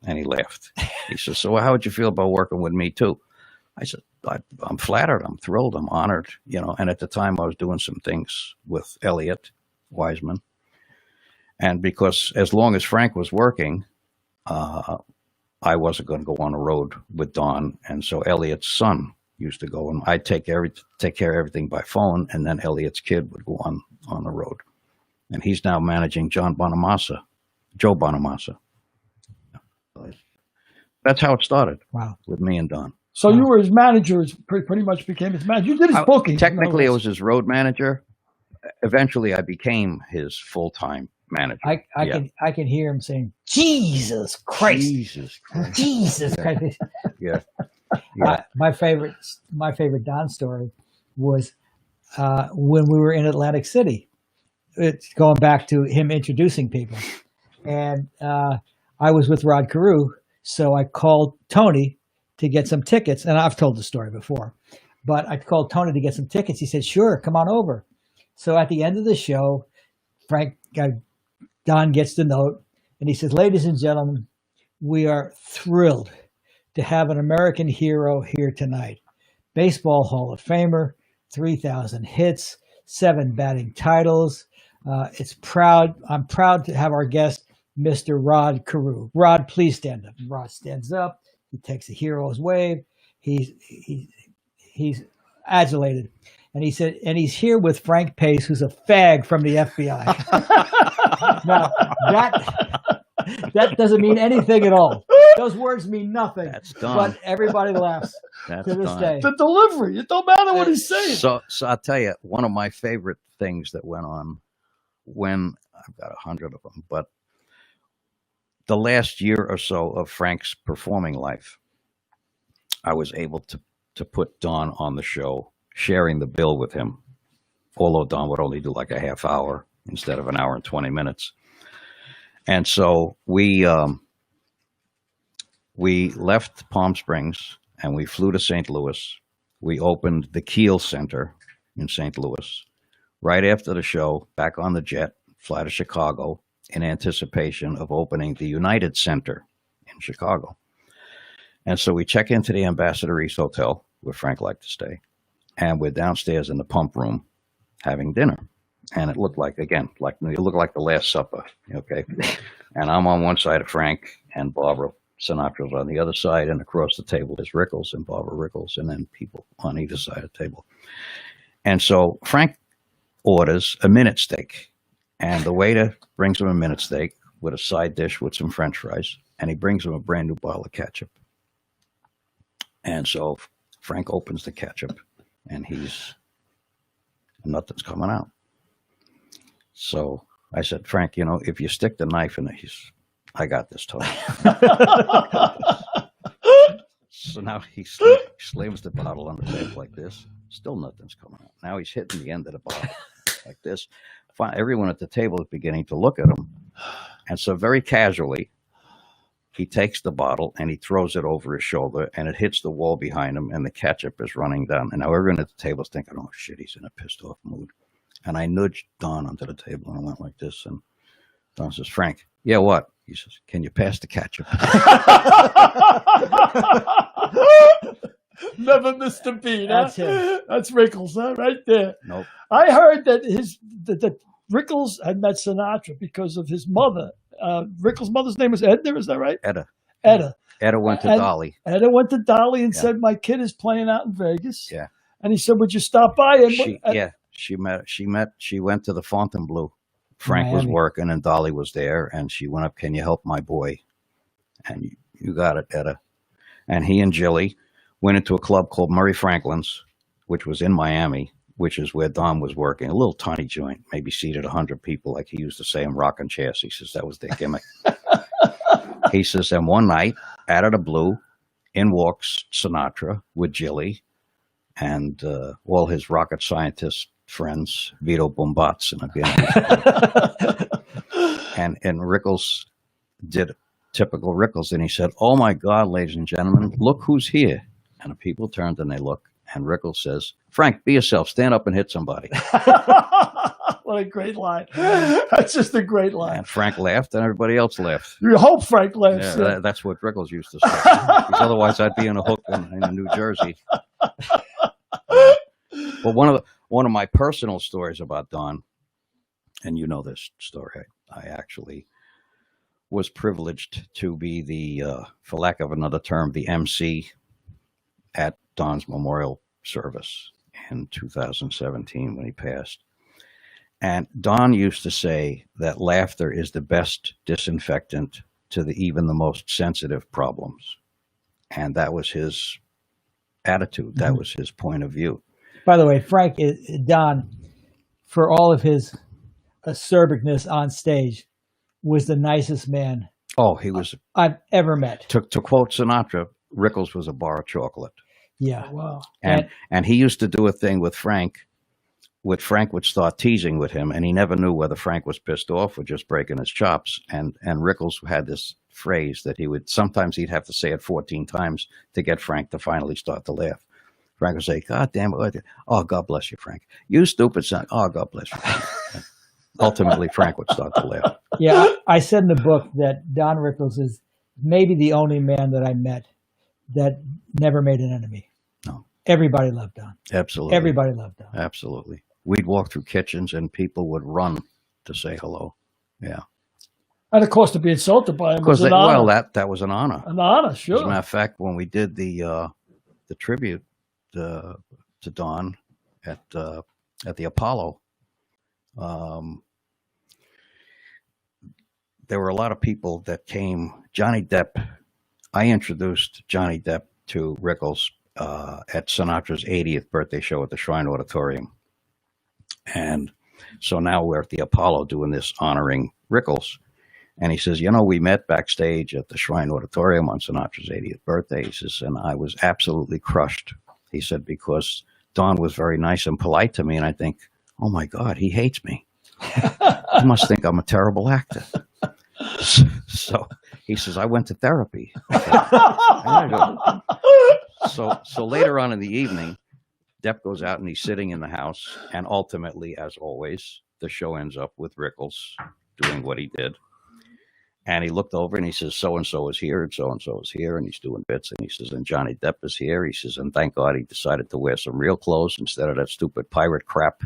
And he laughed. He says, so how would you feel about working with me too? I said, I'm flattered. I'm thrilled. I'm honored. You know, and at the time I was doing some things with Elliot Wiseman. And because as long as Frank was working, I wasn't going to go on the road with Don. And so Elliot's son used to go, and I'd take care of everything by phone, and then Elliot's kid would go on the road. And he's now managing Joe Bonamassa. That's how it started. Wow. With me and Don. So you were his manager, pretty much became his manager. You did his booking. Technically, I was his road manager. Eventually, I became his full-time manager. I can hear him saying, Jesus Christ. Jesus Christ. Jesus Christ. Yeah. My favorite Don story was when we were in Atlantic City. It's going back to him introducing people. And I was with Rod Carew, so I called Tony to get some tickets. And I've told the story before. But I called Tony to get some tickets. He said, sure, come on over. So at the end of the show, Don gets the note, and he says, ladies and gentlemen, we are thrilled to have an American hero here tonight. Baseball Hall of Famer, 3,000 hits, 7 batting titles. I'm proud to have our guest, Mr. Rod Carew. Rod, please stand up. Rod stands up. He takes a hero's wave. He's adulated. And he said, and he's here with Frank Pace, who's a fag from the FBI. Now, that doesn't mean anything at all. Those words mean nothing. That's Don. But everybody laughs That's to this Don. day. The delivery. It don't matter what he's saying. So I'll tell you, one of my favorite things that went on when I've got 100 of them, but the last year or so of Frank's performing life, I was able to put Don on the show, sharing the bill with him, although Don would only do like a half hour instead of an hour and 20 minutes. And so we left Palm Springs and we flew to St. Louis. We opened the Kiel Center in St. Louis. Right after the show, back on the jet, fly to Chicago in anticipation of opening the United Center in Chicago. And so we check into the Ambassador East Hotel, where Frank liked to stay, and we're downstairs in the pump room having dinner. And it looked like, again, it looked like the Last Supper, okay? And I'm on one side of Frank, and Barbara Sinatra's on the other side, and across the table is Rickles and Barbara Rickles, and then people on either side of the table. And so Frank orders a minute steak, and the waiter brings him a minute steak with a side dish with some French fries, and he brings him a brand new bottle of ketchup. And so Frank opens the ketchup, and nothing's coming out. So I said, Frank, if you stick the knife in it, I got this, Tony. So now he slams the bottle on the table like this. Still nothing's coming out. Now he's hitting the end of the bottle like this. Everyone at the table is beginning to look at him. And so very casually, he takes the bottle and he throws it over his shoulder, and it hits the wall behind him, and the ketchup is running down. And now everyone at the table is thinking, oh, shit, he's in a pissed off mood. And I nudged Don onto the table, and I went like this. And Don says, Frank, yeah, what? He says, can you pass the ketchup? Never missed a beat. That's huh? him. That's Rickles, huh? Right there. Nope. I heard that that Rickles had met Sinatra because of his mother. Rickles' mother's name was Edna, is that right? Etta. Etta. Etta went to And Dolly. Etta went to Dolly and Yeah. said, "My kid is playing out in Vegas." Yeah. And he said, "Would you stop by?" And She went to the Fontainebleau. Frank was Miami. working and Dolly was there, and she went up, can you help my boy? And you got it, Etta. And he and Jilly went into a club called Murray Franklin's, which was in Miami, which is where Don was working. A little tiny joint, maybe seated 100 people, like he used to say in Rockin' Chairs. He says that was their gimmick. He says, and one night, out of the blue, in walks Sinatra with Jilly and all his rocket scientist friends, Vito Bombats, and Rickles did typical Rickles, and he said, "Oh my God, ladies and gentlemen, look who's here!" And the people turned and they look, and Rickles says, "Frank, be yourself. Stand up and hit somebody." What a great line. That's just a great line. And Frank laughed, and everybody else laughed. You hope Frank laughs. Yeah, that's what Rickles used to say. Because otherwise, I'd be in a hook in New Jersey. But one of my personal stories about Don, and you know this story, I actually was privileged to be the, for lack of another term, the MC at Don's memorial service in 2017 when he passed. And Don used to say that laughter is the best disinfectant to even the most sensitive problems. And that was his attitude. That was his point of view. By the way, Frank, Don, for all of his acerbiveness on stage, was the nicest man Oh, he was, I've ever met. to quote Sinatra, Rickles was a bar of chocolate. Yeah. Wow. And he used to do a thing with Frank. Frank would start teasing with him, and he never knew whether Frank was pissed off or just breaking his chops. And Rickles had this phrase that sometimes he'd have to say it 14 times to get Frank to finally start to laugh. Frank would say, "God damn it. Oh, God bless you, Frank. You stupid son. Oh, God bless you, Frank." Ultimately, Frank would start to laugh. Yeah, I said in the book that Don Rickles is maybe the only man that I met that never made an enemy. No. Everybody loved Don. Absolutely. Everybody loved Don. Absolutely. We'd walk through kitchens and people would run to say hello. Yeah. And of course, to be insulted by him was an honor. Well, that was an honor. An honor, As a sure. matter of fact, when we did the tribute to Don at the Apollo, there were a lot of people that came. Johnny Depp, I introduced Johnny Depp to Rickles at Sinatra's 80th birthday show at the Shrine Auditorium. And so now we're at the Apollo doing this honoring Rickles. And he says, we met backstage at the Shrine Auditorium on Sinatra's 80th birthday. He says, and I was absolutely crushed. He said, because Don was very nice and polite to me. And I think, oh my God, he hates me. He must think I'm a terrible actor. So he says, I went to therapy. So later on in the evening, Depp goes out and he's sitting in the house. And ultimately, as always, the show ends up with Rickles doing what he did. And he looked over and he says, so-and-so is here and so-and-so is here. And he's doing bits. And he says, and Johnny Depp is here. He says, and thank God he decided to wear some real clothes instead of that stupid pirate crap.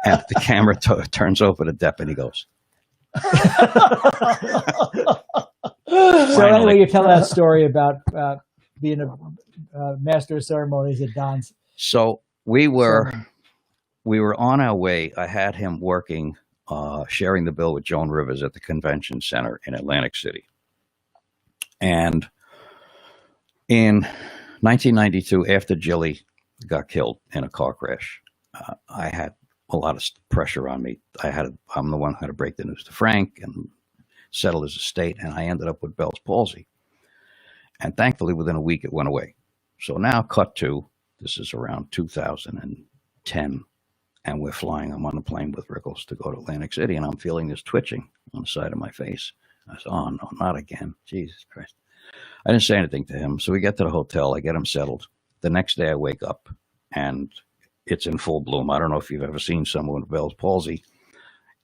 And the camera turns over to Depp and he goes. So anyway, you tell that story about being a master of ceremonies at Don's. So we were on our way. I had him working, sharing the bill with Joan Rivers at the convention center in Atlantic City. And in 1992, after Jilly got killed in a car crash, I had a lot of pressure on me. I'm the one who had to break the news to Frank and settle his estate, and I ended up with Bell's palsy. And thankfully, within a week, it went away. So now, cut to, this is around 2010, and we're flying. I'm on a plane with Rickles to go to Atlantic City, and I'm feeling this twitching on the side of my face. I said, oh, no, not again. Jesus Christ. I didn't say anything to him. So we get to the hotel. I get him settled. The next day, I wake up, and it's in full bloom. I don't know if you've ever seen someone with Bell's palsy.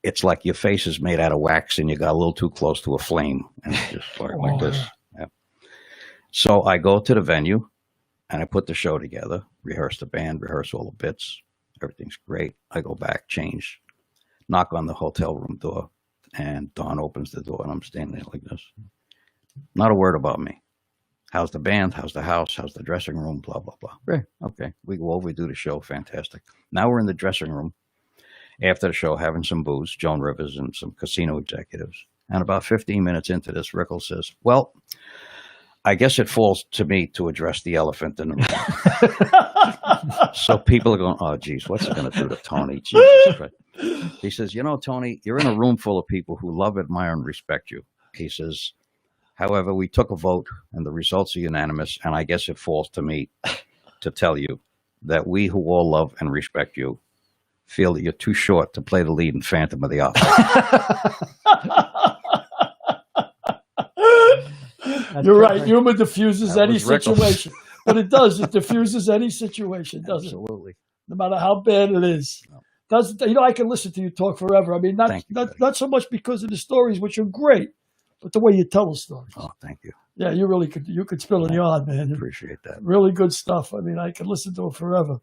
it's like your face is made out of wax and you got a little too close to a flame, and it's just like this. Yeah. So I go to the venue and I put the show together, rehearse the band, rehearse all the bits. Everything's great. I go back, change, knock on the hotel room door, and Dawn opens the door and I'm standing there like this. Not a word about me. How's the band? How's the house? How's the dressing room? Blah, blah, blah. Great. Okay. We go over, we do the show. Fantastic. Now we're in the dressing room after the show having some booze, Joan Rivers and some casino executives. And about 15 minutes into this, Rickles says, well, I guess it falls to me to address the elephant in the room. So people are going, oh, geez, what's it going to do to Tony? Jesus Christ. He says, you know, Tony, you're in a room full of people who love, admire, and respect you. He says, however, we took a vote and the results are unanimous, and I guess it falls to me to tell you that we who all love and respect you feel that you're too short to play the lead in Phantom of the Opera. You're right. Humor diffuses That any was Rickles. situation. But it does. It diffuses any situation, doesn't it? Absolutely. No matter how bad it is. Doesn't, you know, I can listen to you talk forever. I mean, Thank you, not so much because of the stories, which are great, but the way you tell the stories. Oh, thank you. Yeah, you really could. You could spill the yarn, man. Appreciate that. Really good stuff. I mean, I could listen to it forever.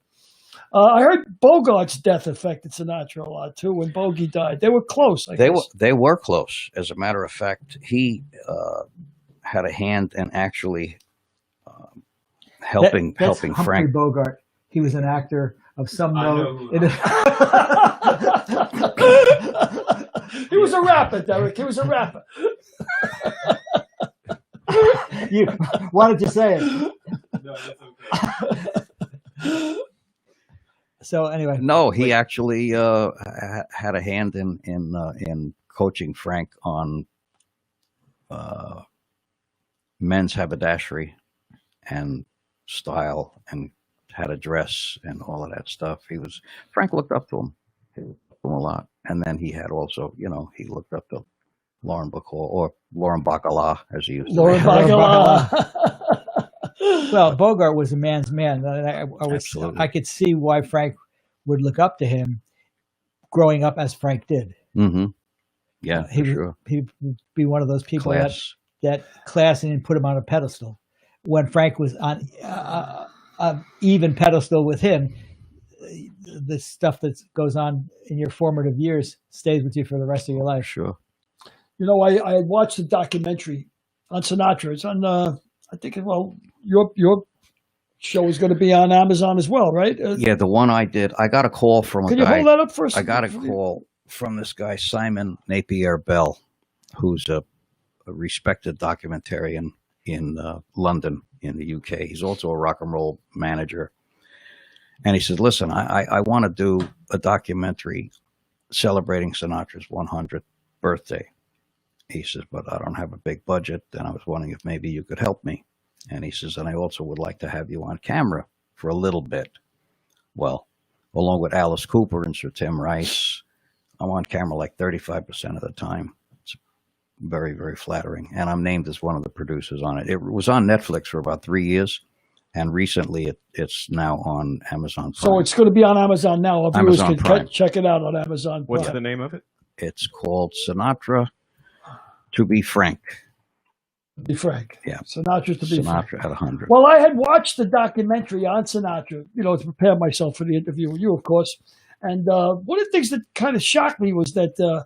I heard Bogart's death affected Sinatra a lot too. When Bogey died, they were close. I guess. They were close. As a matter of fact, he had a hand in actually helping Humphrey Frank. Bogart. He was an actor of some note. He was a rapper, Derek. He was a rapper. Why did you say it? No, that's okay. So anyway, No, he actually had a hand in coaching Frank on men's haberdashery and style and how to dress and all of that stuff. Frank looked up to him. He looked up to him a lot. And then he had also, you know, he looked up to Lauren Bacall, or Lauren Bacala, as he used to Lauren say. Bacala. well, Bogart was a man's man. Absolutely. I could see why Frank would look up to him growing up as Frank did. Mm-hmm. Yeah, He for would sure. he'd be one of those people Class. that class and put him on a pedestal. When Frank was on an even pedestal with him, the stuff that goes on in your formative years stays with you for the rest of your life. Sure. You know, I had watched the documentary on Sinatra. It's on, I think, well, your show is going to be on Amazon as well, right? Yeah, the one I did, I got a call from a Can guy. you hold that up for us? I got a call from this guy, Simon Napier Bell, who's a respected documentarian in London, in the UK. He's also a rock and roll manager. And he said, listen, I want to do a documentary celebrating Sinatra's 100th birthday. He says, but I don't have a big budget, and I was wondering if maybe you could help me. And he says, and I also would like to have you on camera for a little bit. Well, along with Alice Cooper and Sir Tim Rice, I'm on camera like 35% of the time. It's very, very flattering. And I'm named as one of the producers on it. It was on Netflix for about 3 years. And recently, it's now on Amazon Prime. So it's going to be on Amazon now. Our viewers Amazon can Prime. check it out on Amazon Prime. What's the name of it? It's called Sinatra, to be frank. To be frank. Yeah. Sinatra to be frank. Sinatra at 100. Well, I had watched the documentary on Sinatra, you know, to prepare myself for the interview with you, of course. And one of the things that kind of shocked me was that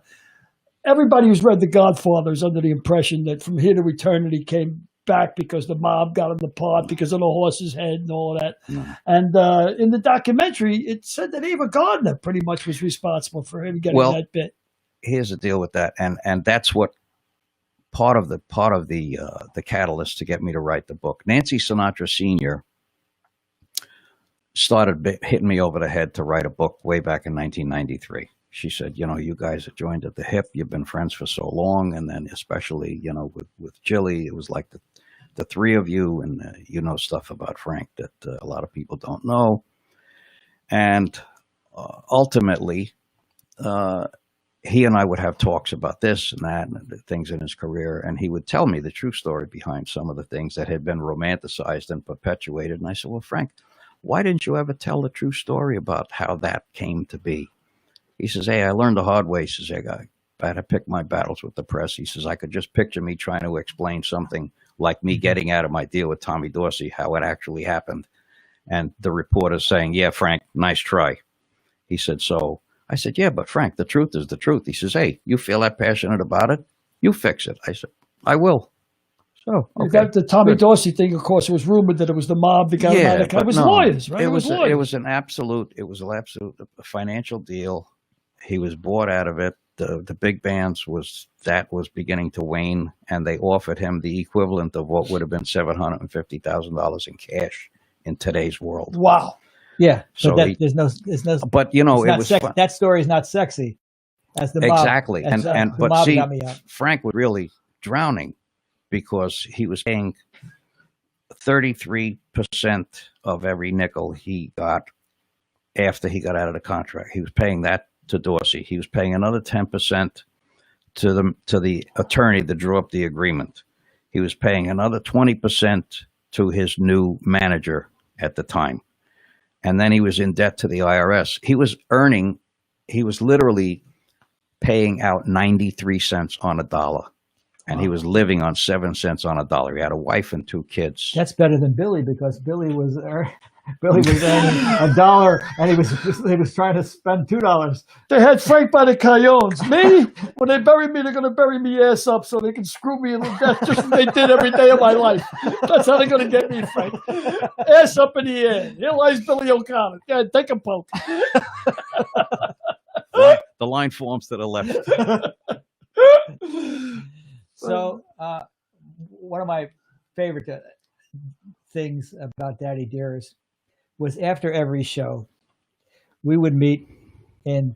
everybody who's read The Godfather is under the impression that From Here to Eternity came back because the mob got him the part because of the horse's head and all that. No. And in the documentary, it said that Ava Gardner pretty much was responsible for him getting that bit. Here's the deal with that, and that's what part of the catalyst to get me to write the book. Nancy Sinatra Sr. started hitting me over the head to write a book way back in 1993. She said, you know, you guys are joined at the hip. You've been friends for so long, and then especially, you know, with Jilly, it was like the three of you, and you know stuff about Frank that a lot of people don't know. And ultimately, he and I would have talks about this and that and the things in his career, and he would tell me the true story behind some of the things that had been romanticized and perpetuated. And I said, well, Frank, why didn't you ever tell the true story about how that came to be? He says, hey, I learned the hard way. He says, I had to pick my battles with the press. He says, I could just picture me trying to explain something like me getting out of my deal with Tommy Dorsey, how it actually happened. And the reporter saying, yeah, Frank, nice try. He said, so I said, yeah, but Frank, the truth is the truth. He says, hey, you feel that passionate about it? You fix it. I said, I will. So, okay. The Tommy Good. Dorsey thing, of course, it was rumored that it was the mob that got him out of the. It was lawyers, right? It was an absolute financial deal. He was bought out of it. The big bands was beginning to wane, and they offered him the equivalent of what would have been $750,000 in cash in today's world. Wow. Yeah. So there's no. But it was that story is not sexy. As the mob, exactly, but see, got me out. Frank was really drowning because he was paying 33% of every nickel he got after he got out of the contract. He was paying that to Dorsey. He was paying another 10% to the attorney that drew up the agreement. He was paying another 20% to his new manager at the time. And then he was in debt to the IRS. He was literally paying out 93 cents on a dollar. And he was living on 7 cents on a dollar. He had a wife and 2 kids. That's better than Billy, because Billy was earning $1, and he was trying to spend $2. They had Frank by the Cayones. Me, when they bury me, they're going to bury me ass up so they can screw me into death, just as they did every day of my life. That's how they're going to get me, Frank. Ass up in the air. Here lies Billy O'Connor. Yeah, take a poke. The line forms to the left. So one of my favorite things about Daddy Dearest was after every show, we would meet in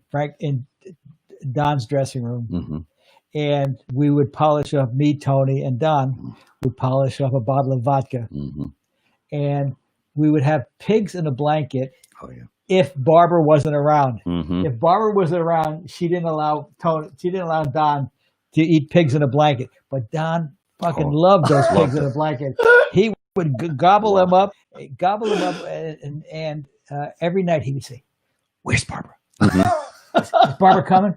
Don's dressing room, and we would polish up, me, Tony, and Don would polish up a bottle of vodka, and we would have pigs in a blanket. Oh yeah. If Barbara wasn't around, if Barbara wasn't around, she didn't allow Don to eat pigs in a blanket. But Don fucking loved those pigs in a blanket. He would gobble them up, and every night he would say, "Where's Barbara? Is Barbara coming?"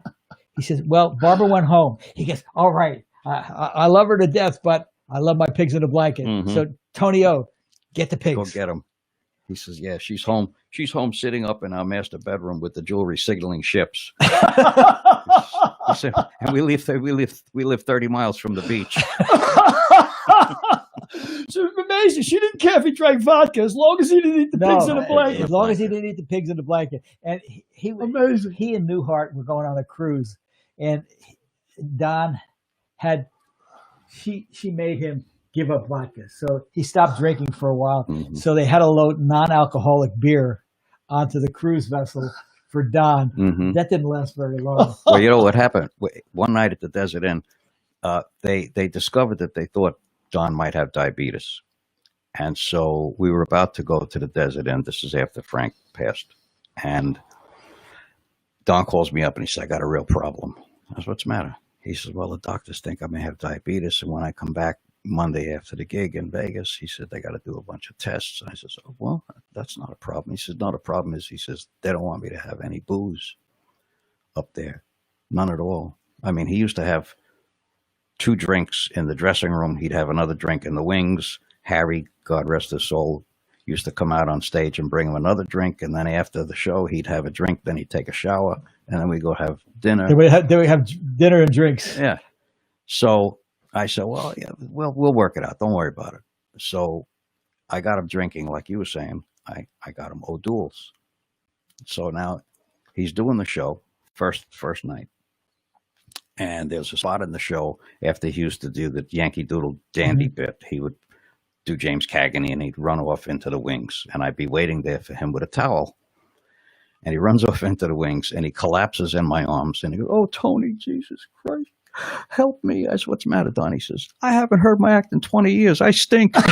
He says, "Well, Barbara went home." He goes, "All right, I love her to death, but I love my pigs in a blanket." So Tony O, get the pigs. Go get them. He says, "Yeah, she's home. She's home, sitting up in our master bedroom with the jewelry, signaling ships." He said, and we live 30 miles from the beach. She was amazing. She didn't care if he drank vodka as long as he didn't eat the pigs in a blanket. As long as he didn't eat the pigs in the blanket. And he and Newhart were going on a cruise, and Don had she made him give up vodka, so he stopped drinking for a while. So they had to load non-alcoholic beer onto the cruise vessel for Don. That didn't last very long. Well, you know what happened? One night at the Desert Inn, they discovered that they thought Don might have diabetes. And so we were about to go to the Desert Inn. This is after Frank passed. And Don calls me up and he said, "I got a real problem." I said, "What's the matter?" He says, "Well, the doctors think I may have diabetes. And when I come back Monday after the gig in Vegas," he said, "they got to do a bunch of tests." And I says, "Oh, well, that's not a problem." He says, "No, the problem is," he says, "they don't want me to have any booze up there. None at all." I mean, he used to have 2 drinks in the dressing room. He'd have another drink in the wings. Harry, God rest his soul, used to come out on stage and bring him another drink. And then after the show, he'd have a drink. Then he'd take a shower. And then we'd go have dinner. Then we have dinner and drinks. Yeah. So I said, "Well, yeah, we'll work it out. Don't worry about it." So I got him drinking, like you were saying. I got him O'Doul's. So now he's doing the show first night. And there's a spot in the show after he used to do the Yankee Doodle Dandy bit. He would do James Cagney and he'd run off into the wings. And I'd be waiting there for him with a towel. And he runs off into the wings and he collapses in my arms. And he goes, "Oh, Tony, Jesus Christ, help me." I said, "What's the matter, Don?" He says, "I haven't heard my act in 20 years. I stink." That's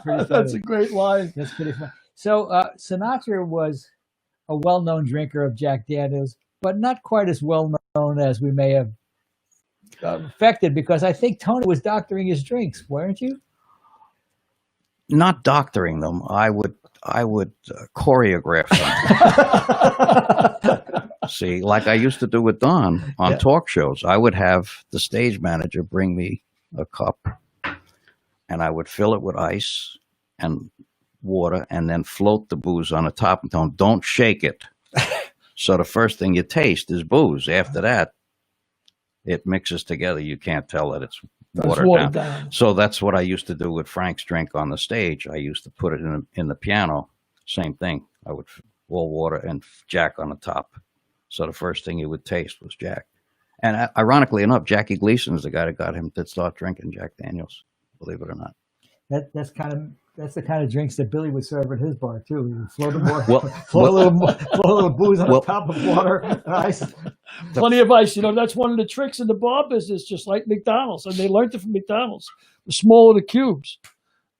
pretty funny. That's a great line. That's pretty funny. So Sinatra was a well-known drinker of Jack Daniels, but not quite as well-known as we may have affected, because I think Tony was doctoring his drinks, weren't you? not doctoring them. I would choreograph them. See, like I used to do with Don on talk shows. I would have the stage manager bring me a cup, and I would fill it with ice and water, and then float the booze on the top and tell them, don't shake it. So the first thing you taste is booze. After that, it mixes together. You can't tell that it's watered down. So that's what I used to do with Frank's drink on the stage. I used to put it in the piano. Same thing. I would all water and Jack on the top. So the first thing you would taste was Jack. And ironically enough, Jackie Gleason is the guy that got him to start drinking Jack Daniels, believe it or not. That's the kind of drinks that Billy would serve at his bar too. He would float a little booze on the top of water and ice. Plenty of ice. That's one of the tricks in the bar business, just like McDonald's, and they learned it from McDonald's. The smaller the cubes,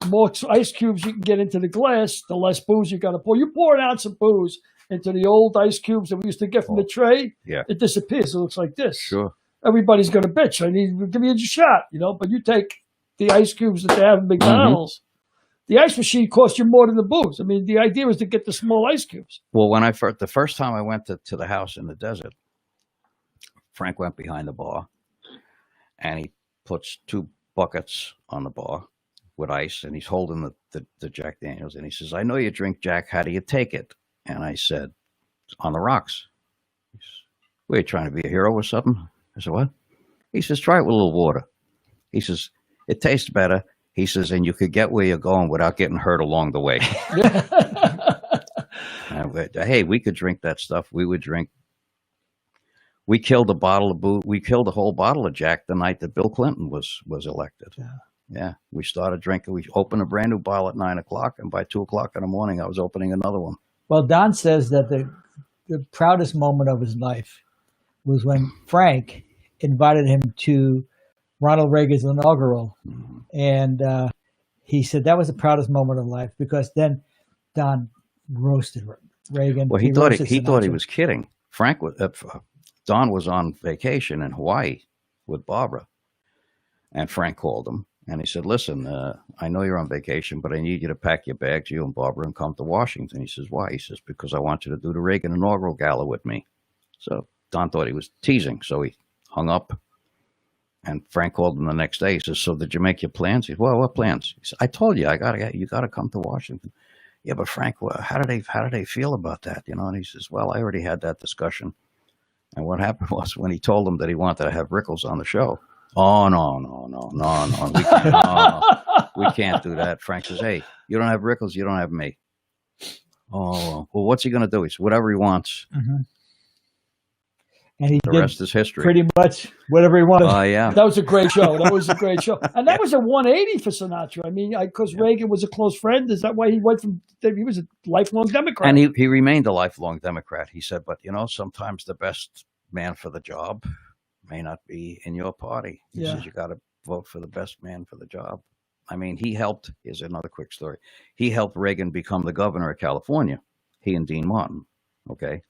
the more ice cubes you can get into the glass, the less booze you got to pour. You pour an ounce of booze into the old ice cubes that we used to get from the tray, it disappears. It looks like this. Sure. Everybody's going to bitch. Give me a shot, but you take the ice cubes that they have in McDonald's. The ice machine costs you more than the booze. I mean, the idea was to get the small ice cubes. Well, the first time I went to the house in the desert, Frank went behind the bar, and he puts 2 buckets on the bar with ice, and he's holding the Jack Daniels, and he says, I know you drink Jack. How do you take it? And I said, on the rocks. He says, what, are you trying to be a hero or something? I said, what? He says, try it with a little water. He says, it tastes better. He says, and you could get where you're going without getting hurt along the way. Hey, we could drink that stuff. We would drink. We killed a bottle of booze. We killed a whole bottle of Jack the night that Bill Clinton was elected. Yeah. We started drinking. We opened a brand new bottle at 9 o'clock, and by 2 o'clock in the morning, I was opening another one. Well, Don says that the proudest moment of his life was when Frank invited him to Ronald Reagan's inaugural. And he said that was the proudest moment of life because then Don roasted Reagan. Well, he thought he was kidding. Don was on vacation in Hawaii with Barbara, and Frank called him and he said, listen, I know you're on vacation, but I need you to pack your bags, you and Barbara, and come to Washington. He says, why? He says, because I want you to do the Reagan inaugural gala with me. So Don thought he was teasing, so he hung up. And Frank called him the next day. He says, so did you make your plans? He said, well, what plans? He said, I told you, you got to come to Washington. Yeah, but Frank, how do they feel about that? And he says, well, I already had that discussion. And what happened was when he told them that he wanted to have Rickles on the show. Oh, no. We can't do that. Frank says, hey, you don't have Rickles, you don't have me. Oh, well, what's he going to do? He said, whatever he wants. Mm-hmm. And the rest is history. Pretty much whatever he wanted. Yeah. That was a great show. And that was a 180 for Sinatra. I mean, because Reagan was a close friend. Is that why he went he was a lifelong Democrat? And he remained a lifelong Democrat. He said, but, sometimes the best man for the job may not be in your party. He says, you got to vote for the best man for the job. I mean, here's another quick story. He helped Reagan become the governor of California, he and Dean Martin. Okay.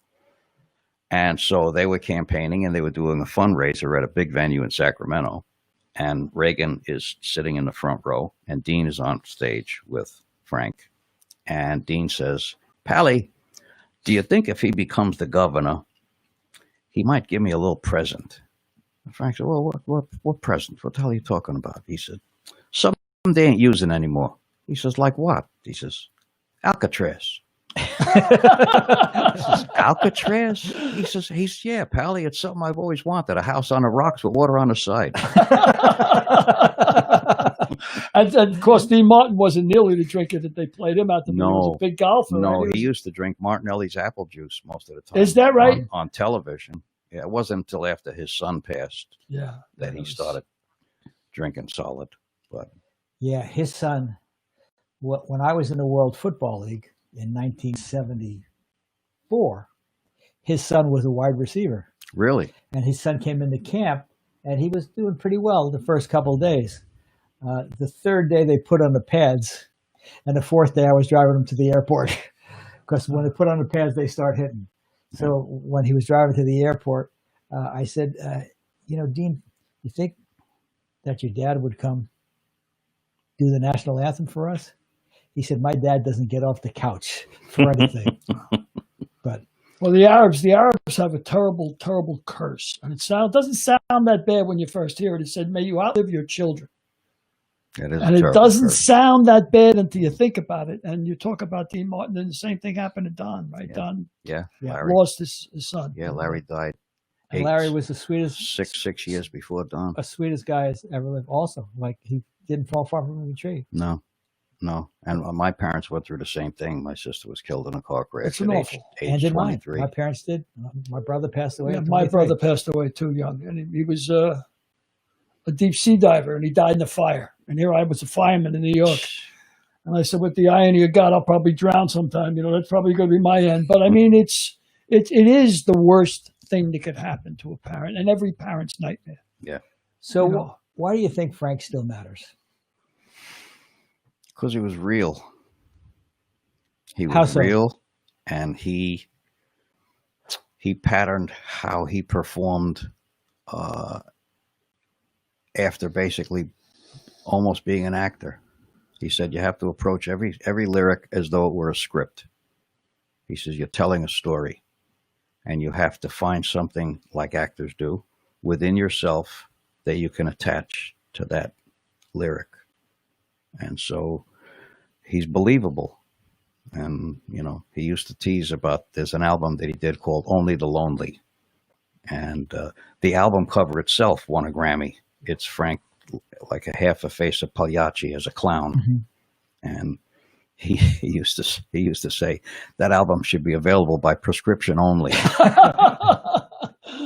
And so they were campaigning and they were doing a fundraiser at a big venue in Sacramento. And Reagan is sitting in the front row and Dean is on stage with Frank. And Dean says, Pally, do you think if he becomes the governor, he might give me a little present? And Frank said, well, what present? What the hell are you talking about? He said, something they ain't using anymore. He says, like what? He says, Alcatraz. Alcatraz? He says, yeah, Pally, it's something I've always wanted. A house on the rocks with water on the side. and of course, Dean Martin wasn't nearly the drinker that they played him out. He was a big golfer. No, right? he used to drink Martinelli's apple juice most of the time. Is that right? On television. Yeah, it wasn't until after his son passed that he started drinking solid. But yeah, his son, when I was in the World Football League in 1974, his son was a wide receiver. Really? And his son came into camp, and he was doing pretty well the first couple of days. The third day, they put on the pads, and the fourth day, I was driving him to the airport because when they put on the pads, they start hitting. So when he was driving to the airport, I said, Dean, you think that your dad would come do the national anthem for us? He said, my dad doesn't get off the couch for anything. But Well, the Arabs have a terrible, terrible curse, and doesn't sound that bad when you first hear it. It said, "May you outlive your children," It is and a it terrible doesn't curse. sound that bad until you think about it. And you talk about Dean Martin, and the same thing happened to Don. Right? Yeah. Don Yeah, Yeah. Larry. lost his son. Yeah, Larry died. and Larry was the sweetest, 6 years before Don. sweetest guy has ever lived. Also, like he didn't fall far from the tree. No. And my parents went through the same thing. My sister was killed in a car crash It's at an age, awful. And age did mine. 23. My parents did. My brother passed away. Yeah, at my 23. brother passed away too young, and he was a deep sea diver, and he died in a fire. And here I was a fireman in New York, and I said, "With the irony of God, I'll probably drown sometime. That's probably going to be my end." But I mean, it is the worst thing that could happen to a parent, and every parent's nightmare. Yeah. So why do you think Frank still matters? Because he was real. He How was so? real, and he patterned how he performed after basically almost being an actor. He said you have to approach every lyric as though it were a script. He says you're telling a story, and you have to find something like actors do within yourself that you can attach to that lyric. And so he's believable. And, he used to tease about there's an album that he did called Only the Lonely. And the album cover itself won a Grammy. It's Frank, like a half a face of Pagliacci as a clown. Mm-hmm. And he used to say that album should be available by prescription only.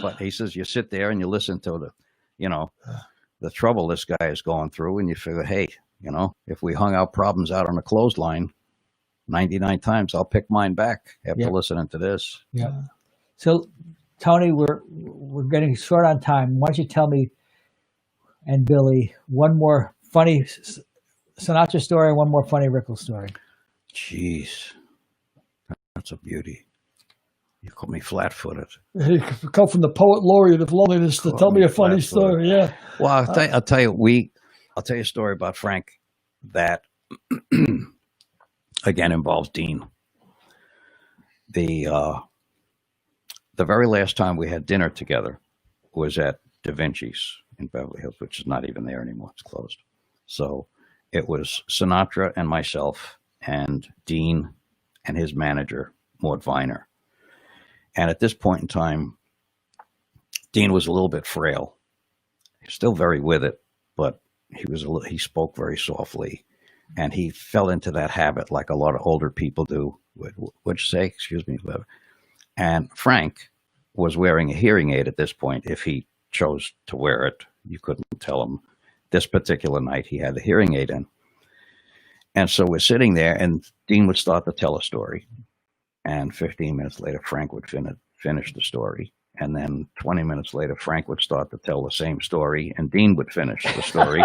But he says you sit there and you listen to the trouble this guy is going through, and you figure, hey, if we hung our problems out on a clothesline 99 times, I'll pick mine back after listening to this. Yeah. So, Tony, we're getting short on time. Why don't you tell me and Billy one more funny Sinatra story, one more funny Rickles story? Jeez, that's a beauty. You call me flat-footed. He come from the poet laureate of loneliness to tell me a funny story. Yeah. Well, I'll tell you a story about Frank that again involves Dean. The very last time we had dinner together was at Da Vinci's in Beverly Hills, which is not even there anymore. It's closed. So it was Sinatra and myself and Dean and his manager, Mort Viner. And at this point in time, Dean was a little bit frail. He's still very with it, but he spoke very softly, and he fell into that habit like a lot of older people do. What'd you say? Excuse me. And Frank was wearing a hearing aid at this point. If he chose to wear it, you couldn't tell him. This particular night, he had the hearing aid in. And so we're sitting there, and Dean would start to tell a story. And 15 minutes later, Frank would finish the story. And then 20 minutes later, Frank would start to tell the same story, and Dean would finish the story.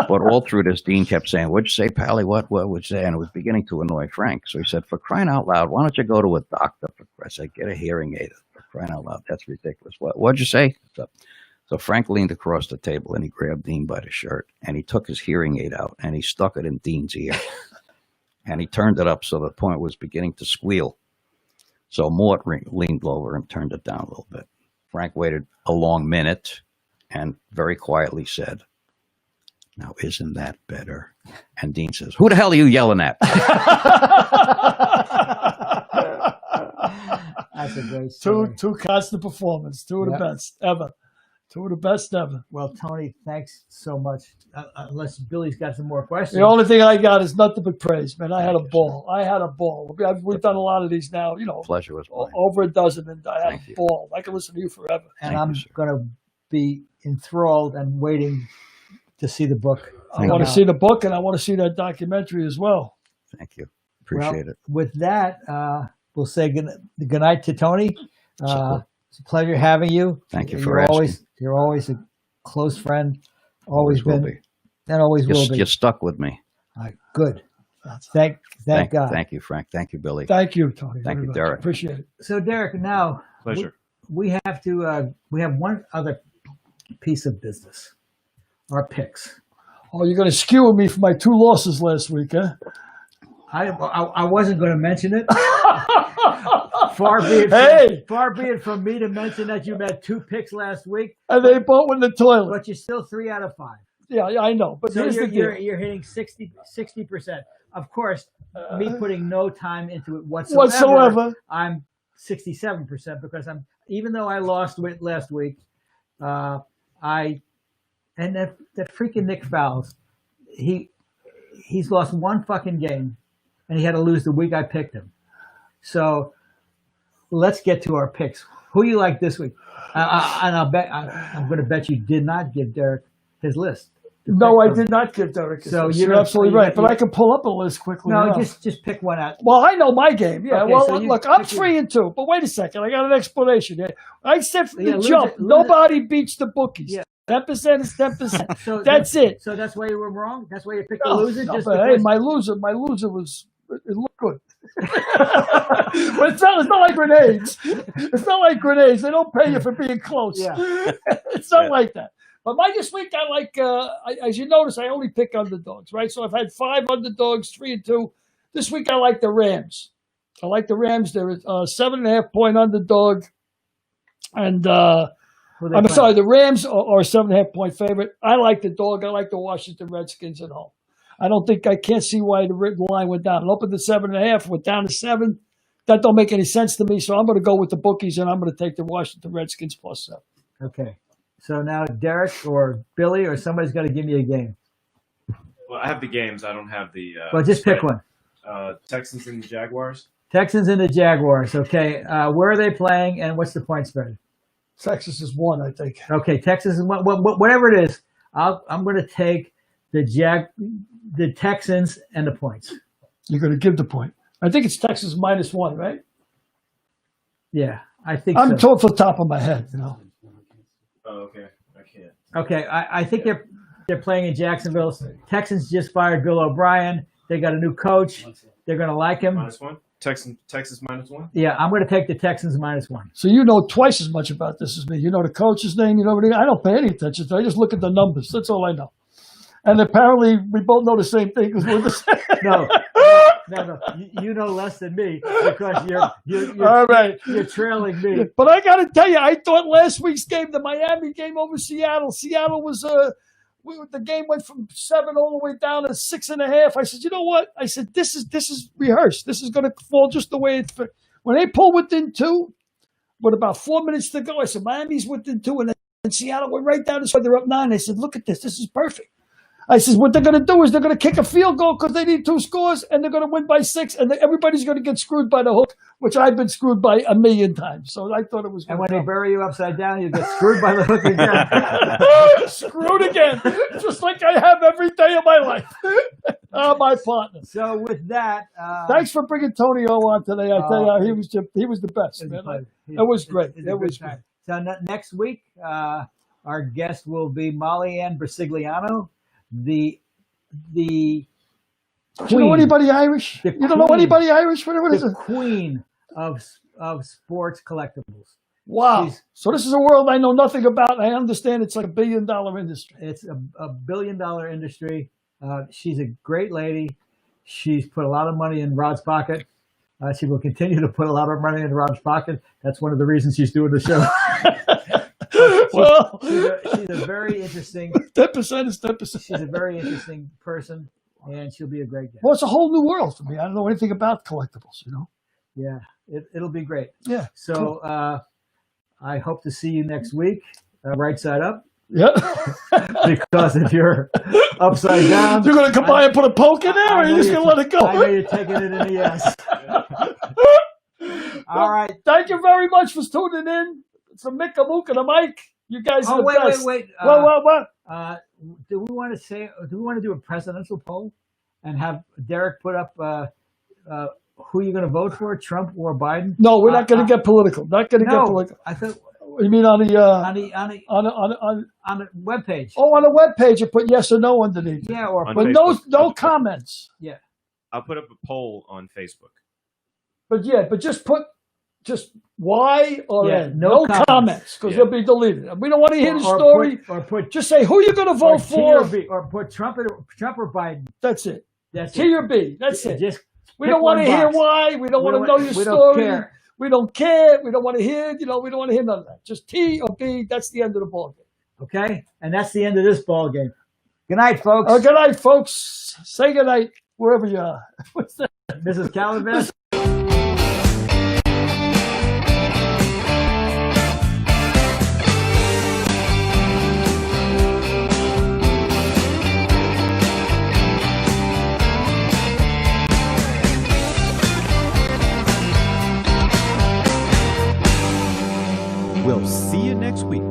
But all through this, Dean kept saying, "What'd you say, Pally? What would you say?" And it was beginning to annoy Frank. So he said, "For crying out loud, why don't you go to a doctor?" I said, "Get a hearing aid. For crying out loud, that's ridiculous." What'd you say? So Frank leaned across the table, and he grabbed Dean by the shirt, and he took his hearing aid out, and he stuck it in Dean's ear. And he turned it up so the point was beginning to squeal. So Mort leaned over and turned it down a little bit. Frank waited a long minute and very quietly said, "Now, isn't that better?" And Dean says, "Who the hell are you yelling at?" That's a great story. Two constant performance. Two of the best ever. Two of the best ever. Well, Tony, thanks so much. Unless Billy's got some more questions. The only thing I got is nothing but praise, man. I had a ball. We've done a lot of these now, Pleasure was mine. over a dozen, and I had Thank a you. ball. I can listen to you forever. And I'm going to be enthralled and waiting to see the book. I want to see the book, and I want to see that documentary as well. Thank you. Appreciate it. With that, we'll say good night to Tony. It's a pleasure having you. Thank you for asking. You're always a close friend. Always will been. be. And always will be. You're stuck with me. All right, good. Thank God. Thank you, Frank. Thank you, Billy. Thank you, Tony. Thank very you, much. Derek. Appreciate it. So, Derek, now Pleasure. we have to. We have one other piece of business. Our picks. Oh, you're going to skewer me for my two losses last week, huh? I wasn't going to mention it. Far be it from me to mention that you had 2 picks last week, and they both went in the toilet. but you're still 3 out of 5. Yeah, I know. But So here's the deal. you're hitting 60%. Of course, me putting no time into it whatsoever. I'm 67% because even though I lost last week, that freaking Nick Fowles, he's lost 1 fucking game, and he had to lose the week I picked him. So let's get to our picks. Who you like this week? And I'm going to bet you did not give Derek his list. No, I did not give Derek his list. You're absolutely right. But I can pull up a list quickly. No, just pick one out. Well, I know my game. Yeah. Okay, well, so look, I'm 3-2. But wait a second. I got an explanation here. I said from the jump, nobody beats the bookies. Yeah. 10% is 10%. So that's it. So that's why you were wrong? That's why you picked the loser? No, hey, my loser was, it looked good. But it's not like grenades. It's not like grenades. They don't pay you for being close. Yeah. It's not like that. But this week, I like, as you notice, I only pick underdogs, right? So I've had 5 underdogs, 3-2. This week, I like the Rams. I like the Rams. They're a 7.5-point underdog. And I'm sorry, the Rams are a 7.5-point favorite. I like the dog. I like the Washington Redskins at home. I can't see why the line went down. It opened at 7.5, went down to 7. That don't make any sense to me. So I'm going to go with the bookies, and I'm going to take the Washington Redskins +7. Okay. So now Derek or Billy or somebody's got to give me a game. Well, I have the games. I don't have the. Well, just pick one. Texans and the Jaguars. Texans and the Jaguars. Okay. Where are they playing, and what's the point spread? Texas is 1, I think. Okay, Texas is 1. Whatever it is, I'm going to take the Texans and the points. You're going to give the point. I think it's Texas -1, right? Yeah, I think I'm so. told off the top of my head, Oh, okay. I can't. Okay, I think they're playing in Jacksonville. Texans just fired Bill O'Brien. They got a new coach. They're going to like him. -1. Texas -1. Yeah, I'm going to take the Texans -1. So you know twice as much about this as me. You know the coach's name. You know everything. I don't pay any attention to it. I just look at the numbers. That's all I know. And apparently we both know the same thing because we're the same. No. You know less than me because you're all right. You're trailing me. But I got to tell you, I thought last week's game, the Miami game over Seattle. Seattle was the game went from 7 all the way down to 6.5. I said, you know what? I said this is rehearsed. This is going to fall just the way it. When they pull within 2, with about 4 minutes to go, I said Miami's within 2, and then Seattle went right down. So they're up 9. I said, look at this. This is perfect. I said, what they're going to do is they're going to kick a field goal because they need 2 scores, and they're going to win by 6, and everybody's going to get screwed by the hook, which I've been screwed by 1,000,000 times. So I thought it was. And when they bury you upside down, you get screwed by the hook again. Screwed again, just like I have every day of my life. My partner. So with that, thanks for bringing Tony O on today. I tell you, he was the best. Man. It was great. It was great. So next week, our guest will be Molly Ann Brasigliano. The queen. Do you know anybody Irish? You don't know anybody Irish? What is it? The queen of sports collectibles. Wow. So this is a world I know nothing about. I understand it's like $1 billion industry. It's a $1 billion industry. She's a great lady. She's put a lot of money in Rod's pocket. She will continue to put a lot of money in Rod's pocket. That's one of the reasons she's doing the show. She's a very interesting. 10% is 10%. She's a very interesting person, and she'll be a great guest. Well, it's a whole new world for me. I don't know anything about collectibles, Yeah, it'll be great. Yeah. So cool. I hope to see you next week, right side up. Yeah. Because if you're upside down, you're going to come by and put a poke in there, or you're just going to let it go? I know you're taking it in the yes. All right. Thank you very much for tuning in. It's a Mick, a Mook, and a Mike. You guys are the best. Wait. What? Do we want to do a presidential poll and have Derek put up who you're going to vote for, Trump or Biden? No, we're not going to get political. Not going to get political. I thought. You mean on the webpage? Oh, on the webpage, you put yes or no underneath. Yeah, or but no comments. Yeah, I'll put up a poll on Facebook. But just put Y or N. No comments because they'll be deleted. We don't want to hear the story. Just say who you're going to vote for, or put Trump or Biden. That's it. That's T or B. That's it. Just We Pick don't want one to hear box. why. We don't want to know your We don't story. care. We don't care. We don't want to hear. We don't want to hear none of that. Just T or B. That's the end of the ball game. Okay, and that's the end of this ball game. Good night, folks. Good night, folks. Say good night wherever you are. What's that? Mrs. Calabash. We'll see you next week.